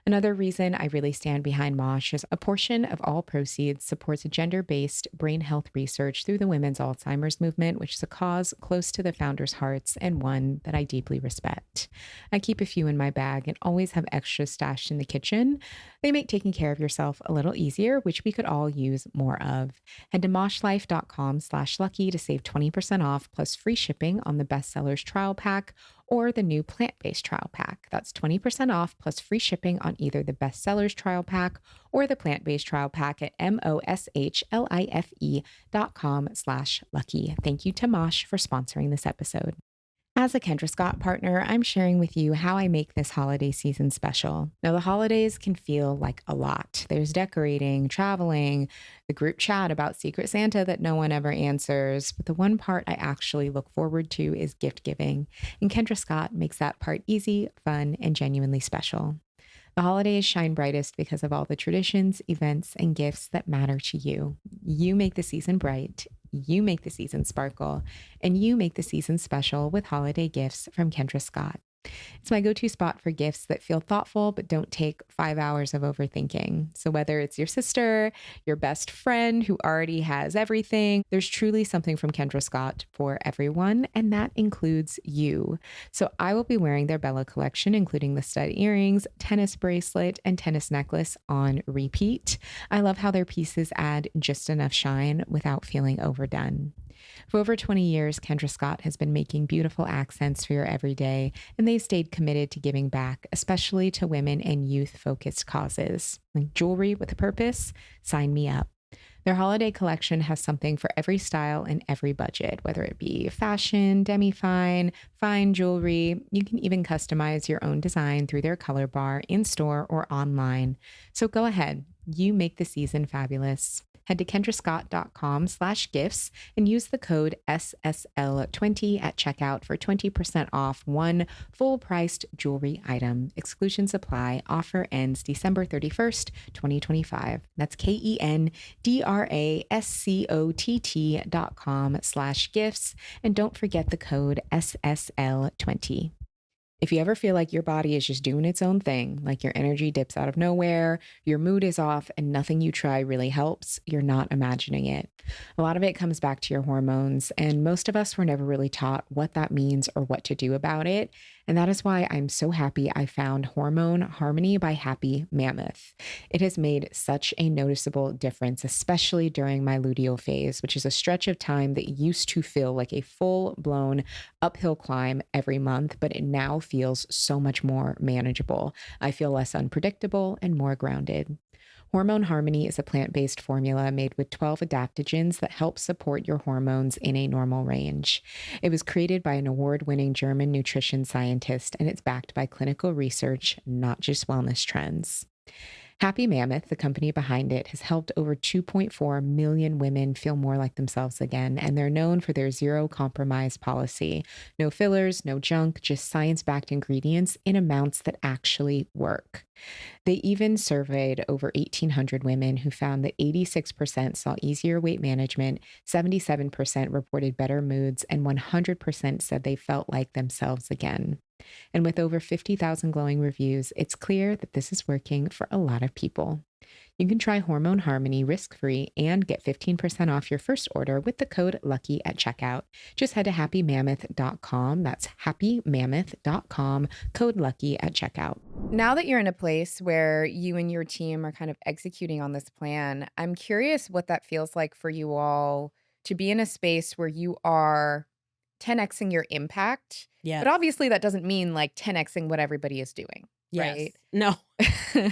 Another reason I really stand behind Mosh is a portion of all proceeds supports gender based brain health research through the Women's Alzheimer's Movement, which is a cause close to the founders' hearts and one that I deeply respect. I keep a few in my bag and always have extra stashed in the kitchen. They make taking care of yourself a little easier, which we could all use more of. Head to moshlife.com/lucky to save 20% off plus free shipping on the bestsellers trial pack or the new plant-based trial pack. That's 20% off plus free shipping on either the bestsellers trial pack or the plant-based trial pack at moshlife.com/lucky. Thank you to Mosh for sponsoring this episode. As a Kendra Scott partner, I'm sharing with you how I make this holiday season special. Now, the holidays can feel like a lot. There's decorating, traveling, the group chat about Secret Santa that no one ever answers. But the one part I actually look forward to is gift giving. And Kendra Scott makes that part easy, fun, and genuinely special. The holidays shine brightest because of all the traditions, events, and gifts that matter to you. You make the season bright, you make the season sparkle, and you make the season special with holiday gifts from Kendra Scott. It's my go to spot for gifts that feel thoughtful but don't take 5 hours of overthinking. So, whether it's your sister, your best friend who already has everything, there's truly something from Kendra Scott for everyone, and that includes you. So, I will be wearing their Bella collection, including the stud earrings, tennis bracelet, and tennis necklace on repeat. I love how their pieces add just enough shine without feeling overdone. For over 20 years, Kendra Scott has been making beautiful accents for your everyday, and they've stayed committed to giving back, especially to women and youth-focused causes. Like jewelry with a purpose? Sign me up. Their holiday collection has something for every style and every budget, whether it be fashion, demi-fine, fine jewelry. You can even customize your own design through their color bar in store or online. So go ahead, you make the season fabulous. Head to kendrascott.com/gifts and use the code SSL20 at checkout for 20% off one full-priced jewelry item. Exclusions apply. Offer ends December 31st, 2025. That's KENDRASCOTT.com/gifts. And don't forget the code SSL20. If you ever feel like your body is just doing its own thing, like your energy dips out of nowhere, your mood is off, and nothing you try really helps, you're not imagining it. A lot of it comes back to your hormones, and most of us were never really taught what that means or what to do about it. And that is why I'm so happy I found Hormone Harmony by Happy Mammoth. It has made such a noticeable difference, especially during my luteal phase, which is a stretch of time that used to feel like a full-blown uphill climb every month, but it now feels so much more manageable. I feel less unpredictable and more grounded. Hormone Harmony is a plant-based formula made with 12 adaptogens that help support your hormones in a normal range. It was created by an award-winning German nutrition scientist, and it's backed by clinical research, not just wellness trends. Happy Mammoth, the company behind it, has helped over 2.4 million women feel more like themselves again, and they're known for their zero compromise policy. No fillers, no junk, just science-backed ingredients in amounts that actually work. They even surveyed over 1,800 women who found that 86% saw easier weight management, 77% reported better moods, and 100% said they felt like themselves again. And with over 50,000 glowing reviews, it's clear that this is working for a lot of people. You can try Hormone Harmony risk-free and get 15% off your first order with the code LUCKY at checkout. Just head to happymammoth.com. That's happymammoth.com, code LUCKY at checkout. Now that you're in a place where you and your team are kind of executing on this plan, I'm curious what that feels like for you all to be in a space where you are 10xing your impact. Yes. But obviously that doesn't mean like 10xing what everybody is doing, Yes. right? No,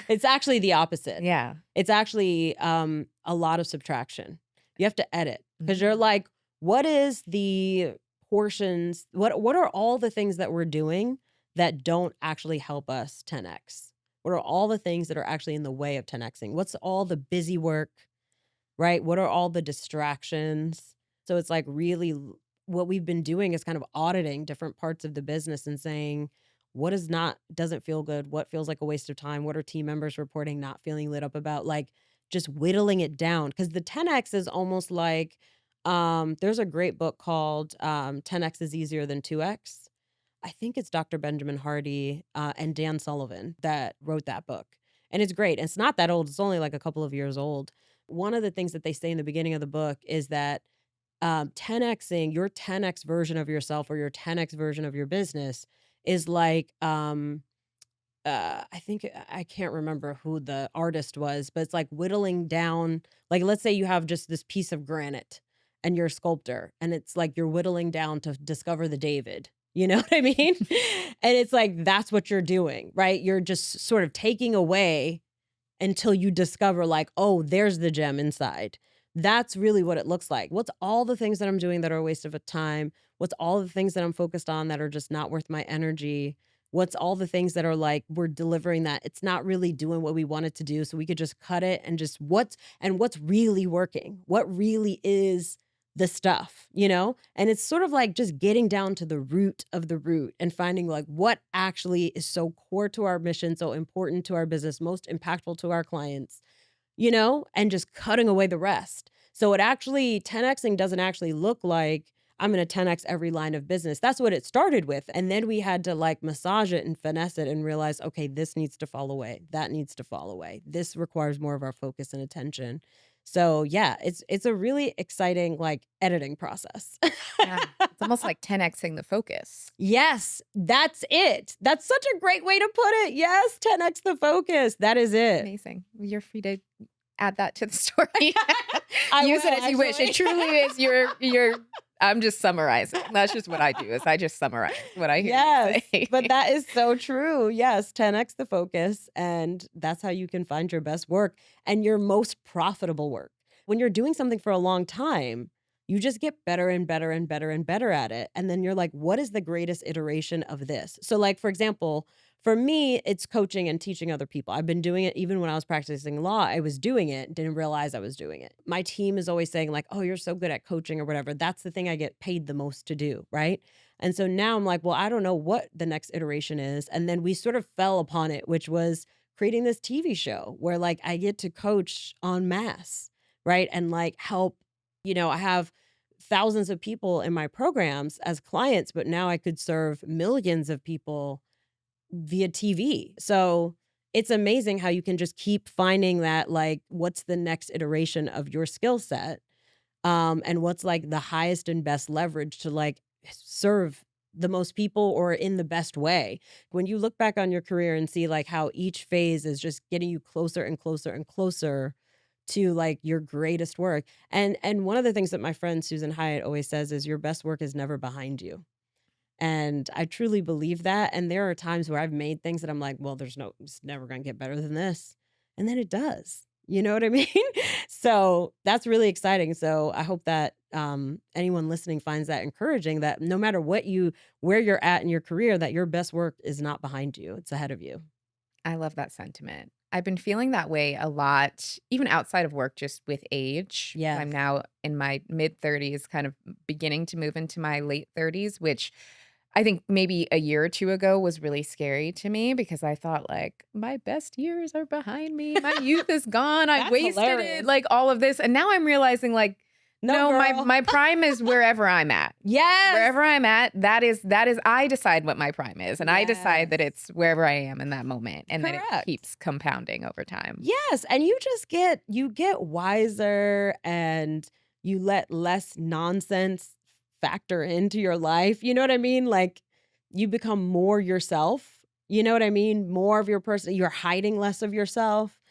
it's actually the opposite. Yeah. It's actually a lot of subtraction. You have to edit because you're like, what is the portions? What are all the things that we're doing that don't actually help us 10x? What are all the things that are actually in the way of 10xing? What's all the busy work, right? What are all the distractions? So it's like really what we've been doing is kind of auditing different parts of the business and saying, what is not, doesn't feel good? What feels like a waste of time? What are team members reporting not feeling lit up about? Like just whittling it down. Because the 10X is almost like, there's a great book called 10X is Easier Than 2X. I think it's Dr. Benjamin Hardy and Dan Sullivan that wrote that book. And it's great. It's not that old. It's only like a couple of years old. One of the things that they say in the beginning of the book is that 10xing your 10x version of yourself or your 10x version of your business is like I think I can't remember who the artist was, but it's like whittling down, like let's say you have just this piece of granite and you're a sculptor and it's like you're whittling down to discover the David. You know what I mean? And it's like that's what you're doing, right? You're just sort of taking away until you discover like, oh, there's the gem inside. That's really what it looks like. What's all the things that I'm doing that are a waste of a time? What's all the things that I'm focused on that are just not worth my energy? What's all the things that are like, we're delivering that it's not really doing what we want it to do. So we could just cut it and just what's really working? What really is the stuff, you know? And it's sort of like just getting down to the root of the root and finding like what actually is so core to our mission, so important to our business, most impactful to our clients, you know, and just cutting away the rest. So it actually, 10xing doesn't actually look like I'm going to 10x every line of business. That's what it started with. And then we had to like massage it and finesse it and realize, okay, this needs to fall away. That needs to fall away. This requires more of our focus and attention. So yeah, it's a really exciting like editing process. Yeah. It's almost like 10xing the focus. Yes, that's it. That's such a great way to put it. Yes, 10x the focus. That is it. Amazing. You're free to add that to the story. I Use will, it as you wish. It truly is your I'm just summarizing. That's just what I do is I just summarize what I hear you say. But that is so true. Yes, 10x the focus. And that's how you can find your best work and your most profitable work. When you're doing something for a long time, you just get better and better and better and better at it. And then you're like, what is the greatest iteration of this? So like, for example, For me, it's coaching and teaching other people. I've been doing it even when I was practicing law. I was doing it, didn't realize I was doing it. My team is always saying, like, oh, you're so good at coaching or whatever. That's the thing I get paid the most to do. Right. And so now I'm like, well, I don't know what the next iteration is. And then we sort of fell upon it, which was creating this TV show where like I get to coach en masse. Right. And like help, I have thousands of people in my programs as clients, but now I could serve millions of people via TV. So it's amazing how you can just keep finding that, like, what's the next iteration of your skill set, and what's like the highest and best leverage to like serve the most people or in the best way. When you look back on your career and see like how each phase is just getting you closer and closer and closer to like your greatest work. And one of the things that my friend Susan Hyatt always says is your best work is never behind you. And I truly believe that, and there are times where I've made things that I'm like, "Well, it's never gonna get better than this." And then it does. You know what I mean? So, that's really exciting. So, I hope that, anyone listening finds that encouraging that no matter where you're at in your career, that your best work is not behind you, it's ahead of you. I love that sentiment. I've been feeling that way a lot, even outside of work, just with age. I'm Yes. now in my mid 30s, kind of beginning to move into my late 30s, which I think maybe a year or 2 ago was really scary to me because I thought like, "My best years are behind me. My youth is gone. I That's wasted it," hilarious. like, all of this, and now I'm realizing, like, No, no, my girl. my prime is wherever I'm at. Yes! Wherever I'm at, that is I decide what my prime is, and I decide that Yes. it's wherever I am in that moment, and then it Correct. keeps compounding over time. Yes, and you get wiser and you let less nonsense factor into your life. You know what I mean? Like you become more yourself. You know what I mean? More of your person. You're hiding less of yourself.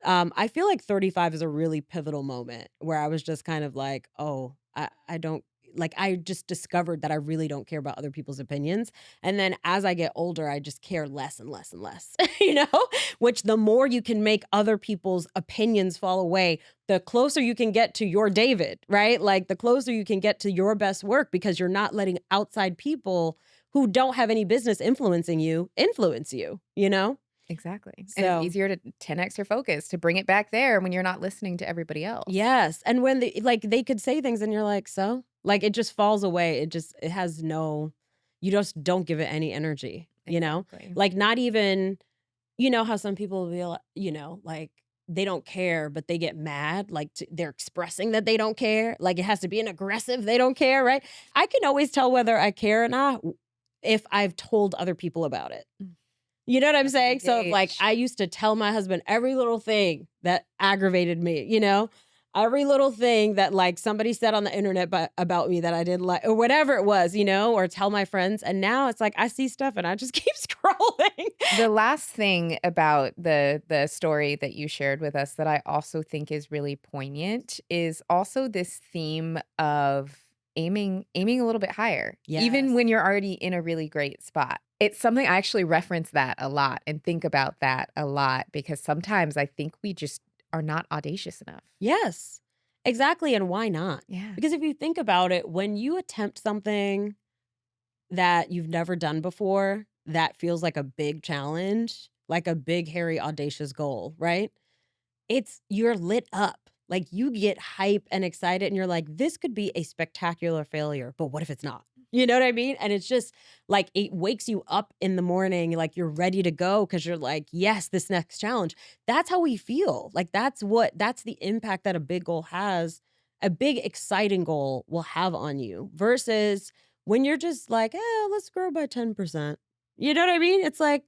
I feel like 35 is a really pivotal moment where I was just kind of like, oh, I don't like I just discovered that I really don't care about other people's opinions. And then as I get older, I just care less and less and less, which the more you can make other people's opinions fall away, the closer you can get to your David, right? Like the closer you can get to your best work because you're not letting outside people who don't have any business influencing you influence you? Exactly, and it's So easier to 10x your focus, to bring it back there when you're not listening to everybody else. yes, and when they could say things and you're like, "So?" Like, it just falls away. It has no you just don't give it any energy, you know? Exactly. Like, not even how some people will be like, they don't care, but they get mad, like, they're expressing that they don't care, like, it has to be an aggressive, they don't care, right? I can always tell whether I care or not if I've told other people about it. Mm, You know what I'm that's a saying? good So, if, like, gauge. I used to tell my husband every little thing that aggravated me. Every little thing that, like, somebody said on the internet about me that I didn't like or whatever it was, or tell my friends, and now it's like I see stuff and I just keep scrolling. The last thing about the story that you shared with us that I also think is really poignant is also this theme of aiming a little bit higher, even Yes. when you're already in a really great spot. It's something I actually reference that a lot and think about that a lot because sometimes I think we just are not audacious enough. Yes. Exactly, and why not? Yeah. Because if you think about it, when you attempt something that you've never done before, that feels like a big challenge, like a big, hairy, audacious goal, right? You're lit up. Like you get hype and excited and you're like, this could be a spectacular failure, but what if it's not? You know what I mean? And it's just like it wakes you up in the morning, like you're ready to go because you're like, yes, this next challenge. That's how we feel. Like that's the impact that a big goal has, a big exciting goal will have on you versus when you're just like, let's grow by 10%. You know what I mean? It's like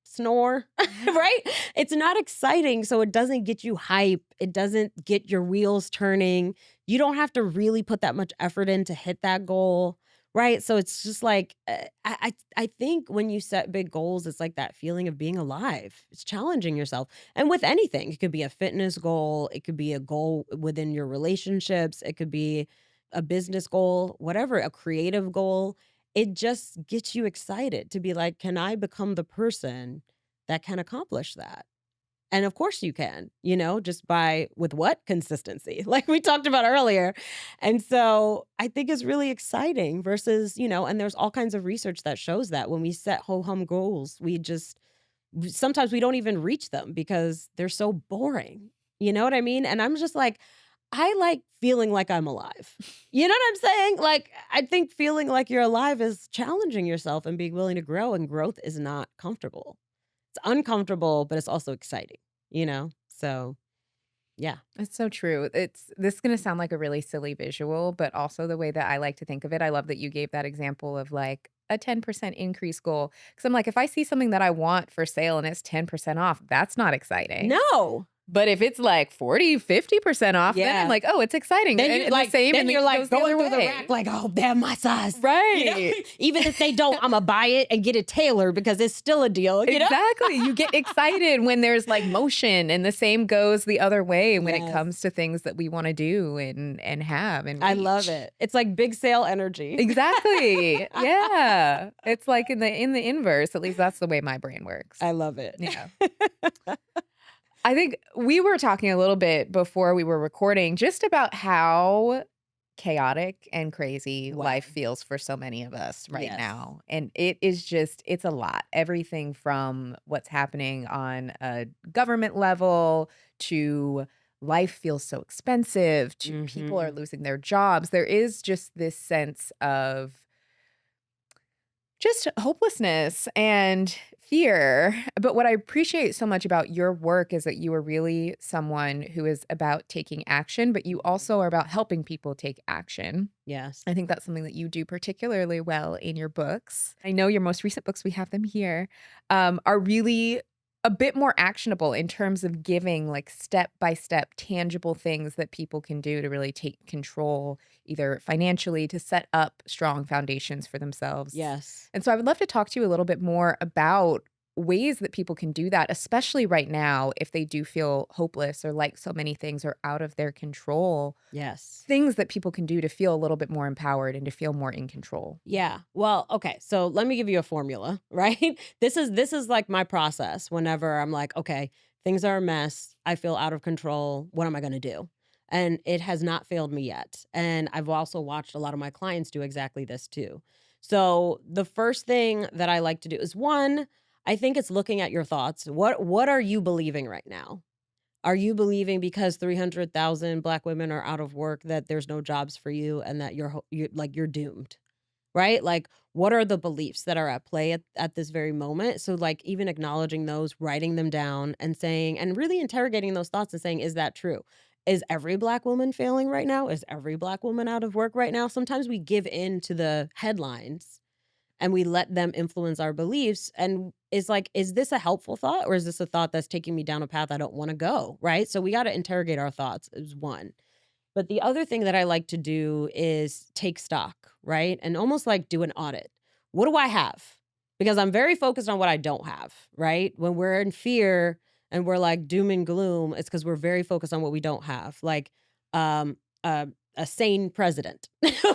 snore, Yeah. right? It's not exciting, so it doesn't get you hype. It doesn't get your wheels turning. You don't have to really put that much effort in to hit that goal, right? So it's just like I think when you set big goals, it's like that feeling of being alive. It's challenging yourself, and with anything, it could be a fitness goal, it could be a goal within your relationships, it could be a business goal, whatever, a creative goal. It just gets you excited to be like, can I become the person that can accomplish that? And of course you can, just by with what? Consistency, like we talked about earlier. And so I think it's really exciting versus, and there's all kinds of research that shows that when we set ho hum goals, we just sometimes we don't even reach them because they're so boring. You know what I mean? And I'm just like, I like feeling like I'm alive. You know what I'm saying? Like, I think feeling like you're alive is challenging yourself and being willing to grow, and growth is not comfortable. It's uncomfortable, but it's also exciting, you know? So, yeah. It's so true. It's this is gonna sound like a really silly visual, but also the way that I like to think of it, I love that you gave that example of like a 10% increase goal. Because I'm like, if I see something that I want for sale and it's 10% off, that's not exciting. No. But if it's like 40, 50% off, then I'm Yeah. like, oh, it's exciting. Then And, you and the like same, then and you're it like goes the going other through the way. rack like, "Oh, they have my size." You know? Right. Even if they don't, Imma buy it and get it tailored because it's still a deal, you know? Exactly. You get excited when there's like motion, and the same goes the other way when it Yes. comes to things that we want to do and have and I love reach. it. It's like big sale energy. Exactly. Yeah. It's like in the inverse, at least that's the way my brain works. I love it. Yeah. I think we were talking a little bit before we were recording just about how chaotic and crazy Wow. life feels for so many of us right Yes. now. And it is just, it's a lot. Everything from what's happening on a government level to life feels so expensive to people are Mhm. losing their jobs. There is just this sense of just hopelessness and fear. But what I appreciate so much about your work is that you are really someone who is about taking action, but you Mhm. also are about helping people take action. Yes. I think that's something that you do particularly well in your books. I know your most recent books, we have them here, are really a bit more actionable in terms of giving like step by step tangible things that people can do to really take control, either financially to set up strong foundations for themselves. Yes. And so I would love to talk to you a little bit more about ways that people can do that, especially right now if they do feel hopeless or like so many things are out of their control, Yes. things that people can do to feel a little bit more empowered and to feel more in control. Yeah. Well, okay. So let me give you a formula, right? This is like my process whenever I'm like, okay, things are a mess. I feel out of control. What am I going to do? And it has not failed me yet. And I've also watched a lot of my clients do exactly this too. So the first thing that I like to do is one, I think it's looking at your thoughts. What are you believing right now? Are you believing because 300,000 black women are out of work that there's no jobs for you and that you're like you're doomed? Right? Like, what are the beliefs that are at play at this very moment? So, like, even acknowledging those, writing them down, and saying, and really interrogating those thoughts and saying, is that true? Is every black woman failing right now? Is every black woman out of work right now? Sometimes we give in to the headlines and we let them influence our beliefs. And it's like, is this a helpful thought or is this a thought that's taking me down a path I don't want to go? Right. So, we got to interrogate our thoughts, is one. But the other thing that I like to do is take stock, right? And almost like do an audit. What do I have? Because I'm very focused on what I don't have, right? When we're in fear and we're like doom and gloom, it's because we're very focused on what we don't have. Like um uh, a sane president.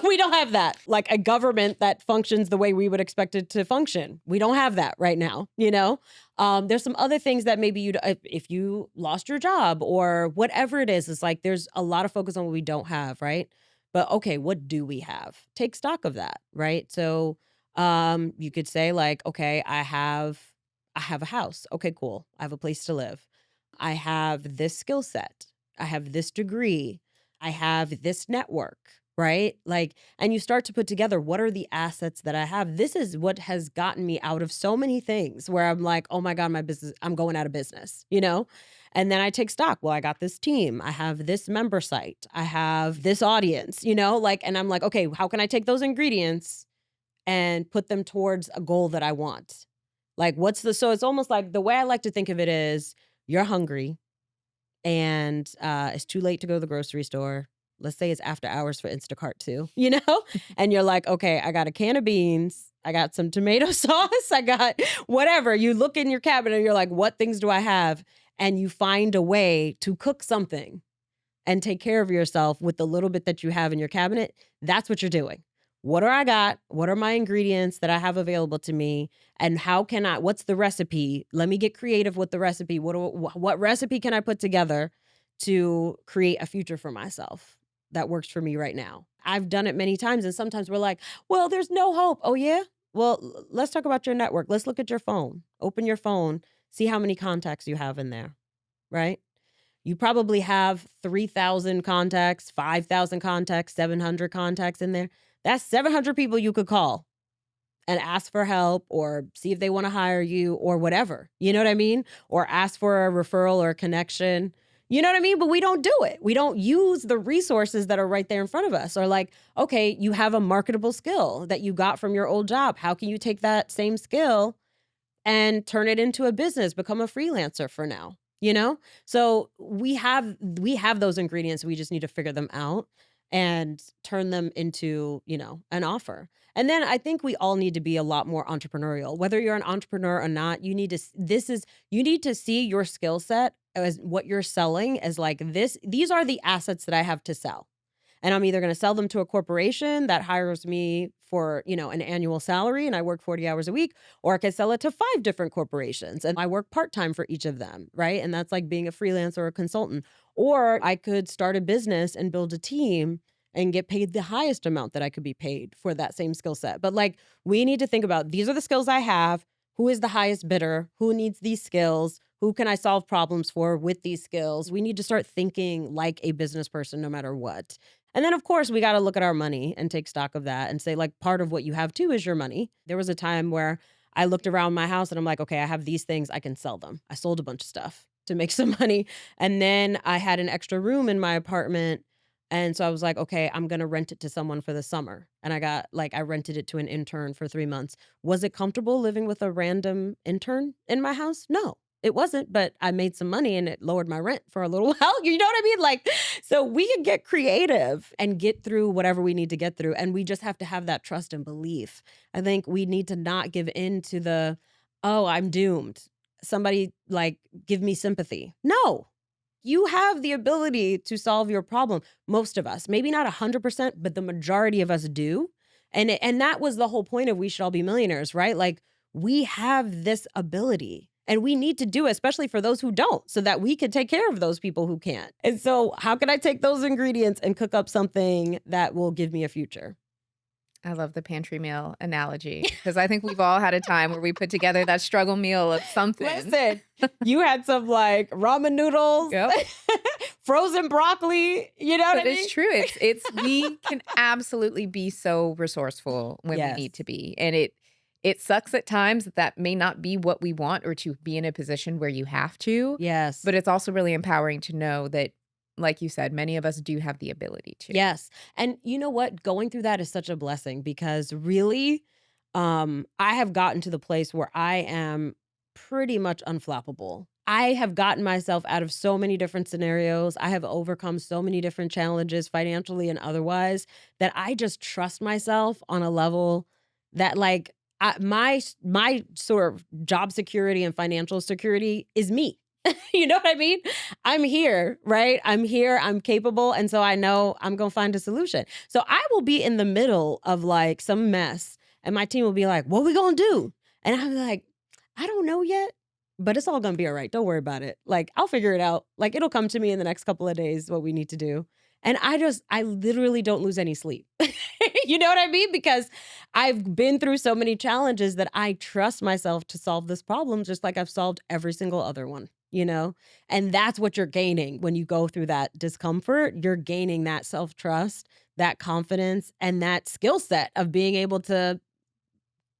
We don't have that. Like a government that functions the way we would expect it to function. We don't have that right now, you know? There's some other things that maybe if you lost your job or whatever it is, it's like there's a lot of focus on what we don't have, right? But okay, what do we have? Take stock of that, right? So you could say like, okay, I have a house. Okay, cool. I have a place to live. I have this skill set. I have this degree. I have this network, right? Like, and you start to put together what are the assets that I have? This is what has gotten me out of so many things where I'm like, oh my God, my business, I'm going out of business, you know? And then I take stock. Well, I got this team. I have this member site. I have this audience, you know, like, and I'm like, okay, how can I take those ingredients and put them towards a goal that I want? Like, so it's almost like the way I like to think of it is you're hungry and it's too late to go to the grocery store. Let's say it's after hours for Instacart too, you know? And you're like, okay, I got a can of beans, I got some tomato sauce, I got whatever. You look in your cabinet and you're like, what things do I have? And you find a way to cook something and take care of yourself with the little bit that you have in your cabinet. That's what you're doing. What do I got? What are my ingredients that I have available to me? And what's the recipe? Let me get creative with the recipe. What recipe can I put together to create a future for myself that works for me right now? I've done it many times. And sometimes we're like, well, there's no hope. Oh, yeah? Well, let's talk about your network. Let's look at your phone. Open your phone. See how many contacts you have in there, right? You probably have 3,000 contacts, 5,000 contacts, 700 contacts in there. That's 700 people you could call and ask for help or see if they want to hire you or whatever. You know what I mean? Or ask for a referral or a connection. You know what I mean? But we don't do it. We don't use the resources that are right there in front of us. Or like, okay, you have a marketable skill that you got from your old job. How can you take that same skill and turn it into a business, become a freelancer for now, you know? So we have those ingredients. We just need to figure them out and turn them into, an offer. And then I think we all need to be a lot more entrepreneurial. Whether you're an entrepreneur or not, you need to see your skill set as what you're selling as like these are the assets that I have to sell. And I'm either going to sell them to a corporation that hires me for, an annual salary and I work 40 hours a week, or I could sell it to 5 different corporations and I work part-time for each of them, right? And that's like being a freelancer or a consultant. Or I could start a business and build a team and get paid the highest amount that I could be paid for that same skill set. But like we need to think about these are the skills I have. Who is the highest bidder? Who needs these skills? Who can I solve problems for with these skills? We need to start thinking like a business person no matter what. And then, of course, we got to look at our money and take stock of that and say, like, part of what you have too is your money. There was a time where I looked around my house and I'm like, okay, I have these things, I can sell them. I sold a bunch of stuff to make some money. And then I had an extra room in my apartment. And so I was like, okay, I'm going to rent it to someone for the summer. And I rented it to an intern for 3 months. Was it comfortable living with a random intern in my house? No. It wasn't, but I made some money and it lowered my rent for a little while. You know what I mean? Like, so we can get creative and get through whatever we need to get through. And we just have to have that trust and belief. I think we need to not give in to oh, I'm doomed. Somebody like give me sympathy. No, you have the ability to solve your problem. Most of us, maybe not 100%, but the majority of us do. And that was the whole point of We Should All Be Millionaires, right? Like we have this ability and we need to do it, especially for those who don't, so that we can take care of those people who can't. And so how can I take those ingredients and cook up something that will give me a future? I love the pantry meal analogy because I think we've all had a time where we put together that struggle meal of something. Listen, you had some like ramen noodles, Yep. frozen broccoli, you know what But I mean? it's true. It's we can absolutely be so resourceful when we need Yes. to be. And it sucks at times that may not be what we want or to be in a position where you have to. Yes. But it's also really empowering to know that, like you said, many of us do have the ability to. Yes. And you know what? Going through that is such a blessing because really, I have gotten to the place where I am pretty much unflappable. I have gotten myself out of so many different scenarios. I have overcome so many different challenges, financially and otherwise, that I just trust myself on a level that, like, my sort of job security and financial security is me. You know what I mean? I'm here, right? I'm here, I'm capable. And so I know I'm going to find a solution. So I will be in the middle of like some mess and my team will be like, what we going to do? And I'm like, I don't know yet, but it's all going to be all right. Don't worry about it. Like, I'll figure it out. Like, it'll come to me in the next couple of days what we need to do. And I literally don't lose any sleep. You know what I mean? Because I've been through so many challenges that I trust myself to solve this problem, just like I've solved every single other one, you know? And that's what you're gaining when you go through that discomfort. You're gaining that self-trust, that confidence, and that skill set of being able to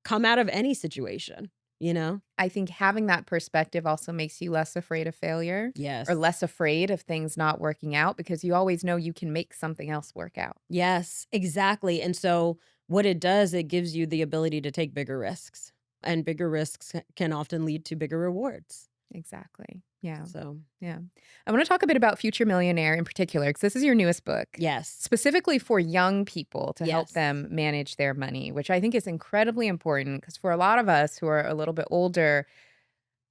come out of any situation, you know? I think having that perspective also makes you less afraid of failure or Yes. less afraid of things not working out because you always know you can make something else work out. Yes, exactly. And so what it does, it gives you the ability to take bigger risks. And bigger risks can often lead to bigger rewards. Exactly. Yeah. So, Yeah. I want to talk a bit about Future Millionaire in particular, because this is your newest book, yes. specifically for young people to help Yes. them manage their money, which I think is incredibly important because for a lot of us who are a little bit older,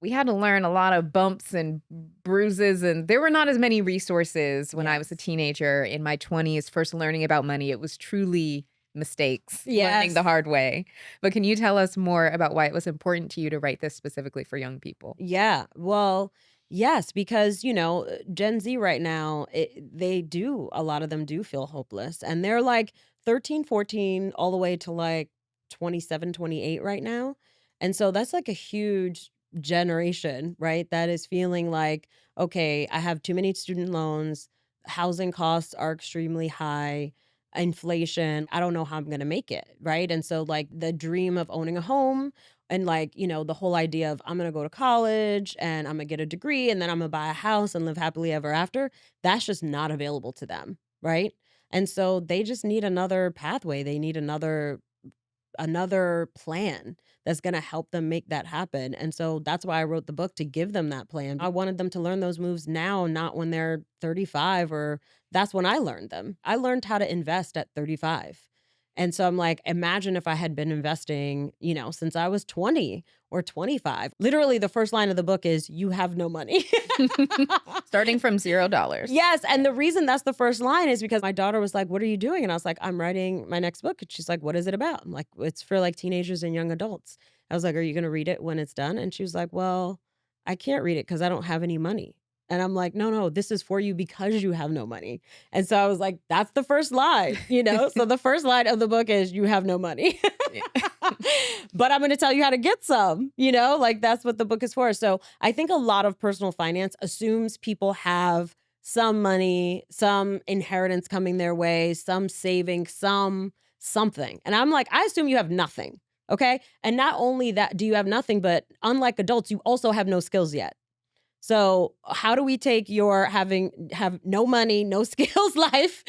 we had to learn a lot of bumps and bruises, and there were not as many resources when I was a Yes. teenager in my 20s, first learning about money. It was truly mistakes, learning Yes. the hard way. But can you tell us more about why it was important to you to write this specifically for young people? Yeah. Well, yes, because, Gen Z right now, a lot of them do feel hopeless. And they're like 13, 14, all the way to like 27, 28 right now. And so that's like a huge generation, right? That is feeling like, okay, I have too many student loans, housing costs are extremely high, inflation, I don't know how I'm going to make it, right? And so like the dream of owning a home and like, the whole idea of I'm going to go to college and I'm going to get a degree and then I'm going to buy a house and live happily ever after, that's just not available to them, right? And so they just need another pathway. They need another plan that's going to help them make that happen. And so that's why I wrote the book, to give them that plan. I wanted them to learn those moves now, not when they're 35, or that's when I learned them. I learned how to invest at 35. And so I'm like, imagine if I had been investing, since I was 20 or 25. Literally, the first line of the book is, you have no money. Starting from $0. Yes, and the reason that's the first line is because my daughter was like, "What are you doing?" And I was like, "I'm writing my next book." And she's like, "What is it about?" I'm like, "It's for like teenagers and young adults." I was like, "Are you going to read it when it's done?" And she was like, "Well, I can't read it because I don't have any money." And I'm like, "No, no, this is for you because you have no money." And so I was like, "That's the first line." So the first line of the book is, "You have no money." Yeah. But I'm going to tell you how to get some, like that's what the book is for. So I think a lot of personal finance assumes people have some money, some inheritance coming their way, some saving, some something. And I'm like, I assume you have nothing. Okay. And not only that, do you have nothing, but unlike adults, you also have no skills yet. So how do we take your have no money, no skills life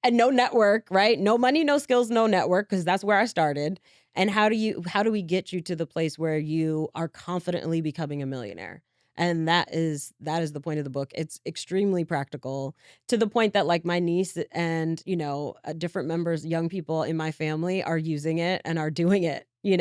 and no network, right? No money, no skills, no network, because that's where I started. And how do we get you to the place where you are confidently becoming a millionaire? And that is the point of the book. It's extremely practical, to the point that like my niece and, different members, young people in my family are using it and are doing it. And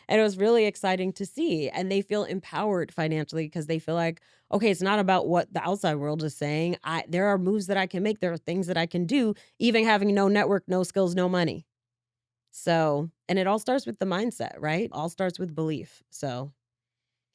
it was really exciting to see. And they feel empowered financially because they feel like, okay, it's not about what the outside world is saying. There are moves that I can make. There are things that I can do, even having no network, no skills, no money. So, and it all starts with the mindset, right? All starts with belief. So,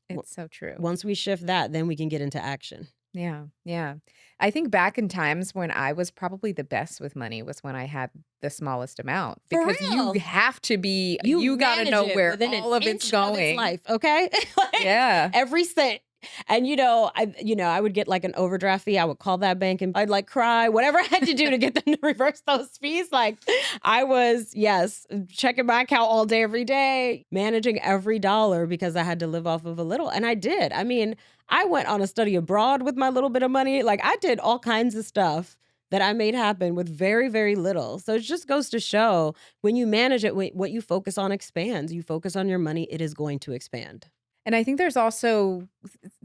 w- It's so true. once we shift that, then we can get into action. Yeah, yeah. I think back in times when I was probably the best with money was when I had the smallest amount, For because real. You you gotta manage know it where within an all of it's inch of its going. life, okay? Like Yeah. every cent. And I would get like an overdraft fee. I would call that bank and I'd like cry, whatever I had to do to get them to reverse those fees. Like I was, yes, checking my account all day, every day, managing every dollar because I had to live off of a little. And I did. I mean, I went on a study abroad with my little bit of money. Like I did all kinds of stuff that I made happen with very, very little. So it just goes to show, when you manage it, what you focus on expands. You focus on your money, it is going to expand. And I think there's also,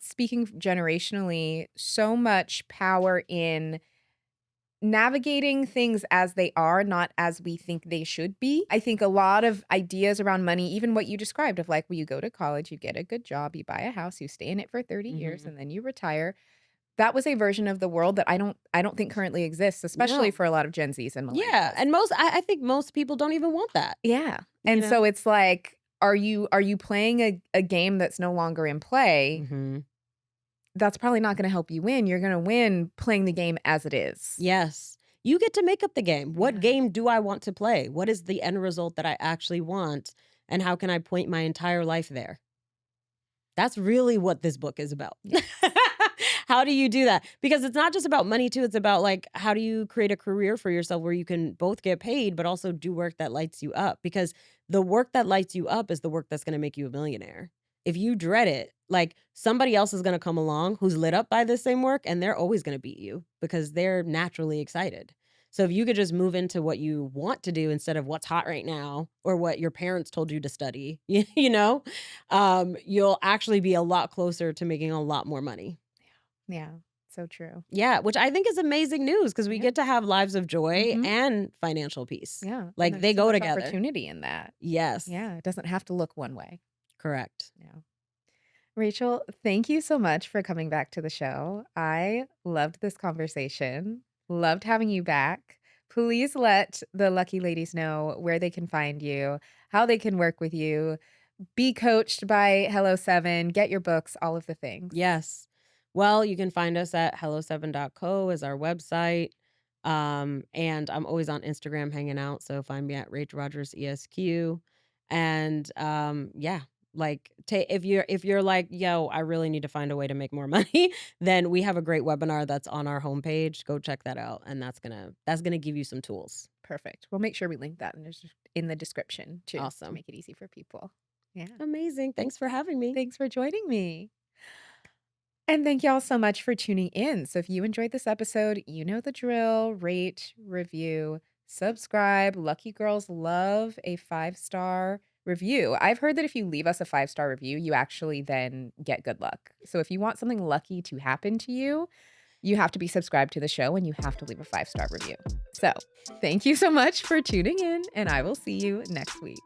speaking generationally, so much power in navigating things as they are, not as we think they should be. I think a lot of ideas around money, even what you described of like, well, you go to college, you get a good job, you buy a house, you stay in it for 30 years, Mhm. and then you retire. That was a version of the world that I don't think currently exists, especially No. for a lot of Gen Zs and Yeah, millennials. and I think most people don't even want that, Yeah. you And know? so it's like, are you playing a game that's no longer in play? Mhm. That's probably not gonna help you win. You're gonna win playing the game as it is. Yes. You get to make up the game. What Yeah. game do I want to play? What is the end result that I actually want, and how can I point my entire life there? That's really what this book is about. Yeah. How do you do that? Because it's not just about money too, it's about like, how do you create a career for yourself where you can both get paid but also do work that lights you up? Because the work that lights you up is the work that's going to make you a millionaire. If you dread it, like somebody else is going to come along who's lit up by the same work, and they're always going to beat you because they're naturally excited. So if you could just move into what you want to do instead of what's hot right now or what your parents told you to study, you'll actually be a lot closer to making a lot more money. Yeah. So true. Yeah, which I think is amazing news because we Yeah. get to have lives of joy Mhm. and financial peace. Yeah. And Like there's they so go much together. opportunity in that. Yes, Yeah. It doesn't have to look one way. correct. Yeah. Rachel, thank you so much for coming back to the show. I loved this conversation. Loved having you back. Please let the lucky ladies know where they can find you, how they can work with you, be coached by Hello 7, get your books, all of the things. Yes. Well, you can find us at hello7.co is our website. And I'm always on Instagram hanging out. So find me at Rachel Rodgers ESQ. And yeah, Like, if you're like, "Yo, I really need to find a way to make more money," then we have a great webinar that's on our homepage. Go check that out, and that's gonna give you some tools. Perfect. We'll make sure we link that in the description too to Awesome. make it easy for people. Yeah. Amazing. Thanks for having me. Thanks for joining me. And thank y'all so much for tuning in. So if you enjoyed this episode, you know the drill. Rate, review, subscribe. Lucky girls love a 5-star review. I've heard that if you leave us a 5-star review, you actually then get good luck. So if you want something lucky to happen to you have to be subscribed to the show and you have to leave a 5-star review. So thank you so much for tuning in, and I will see you next week.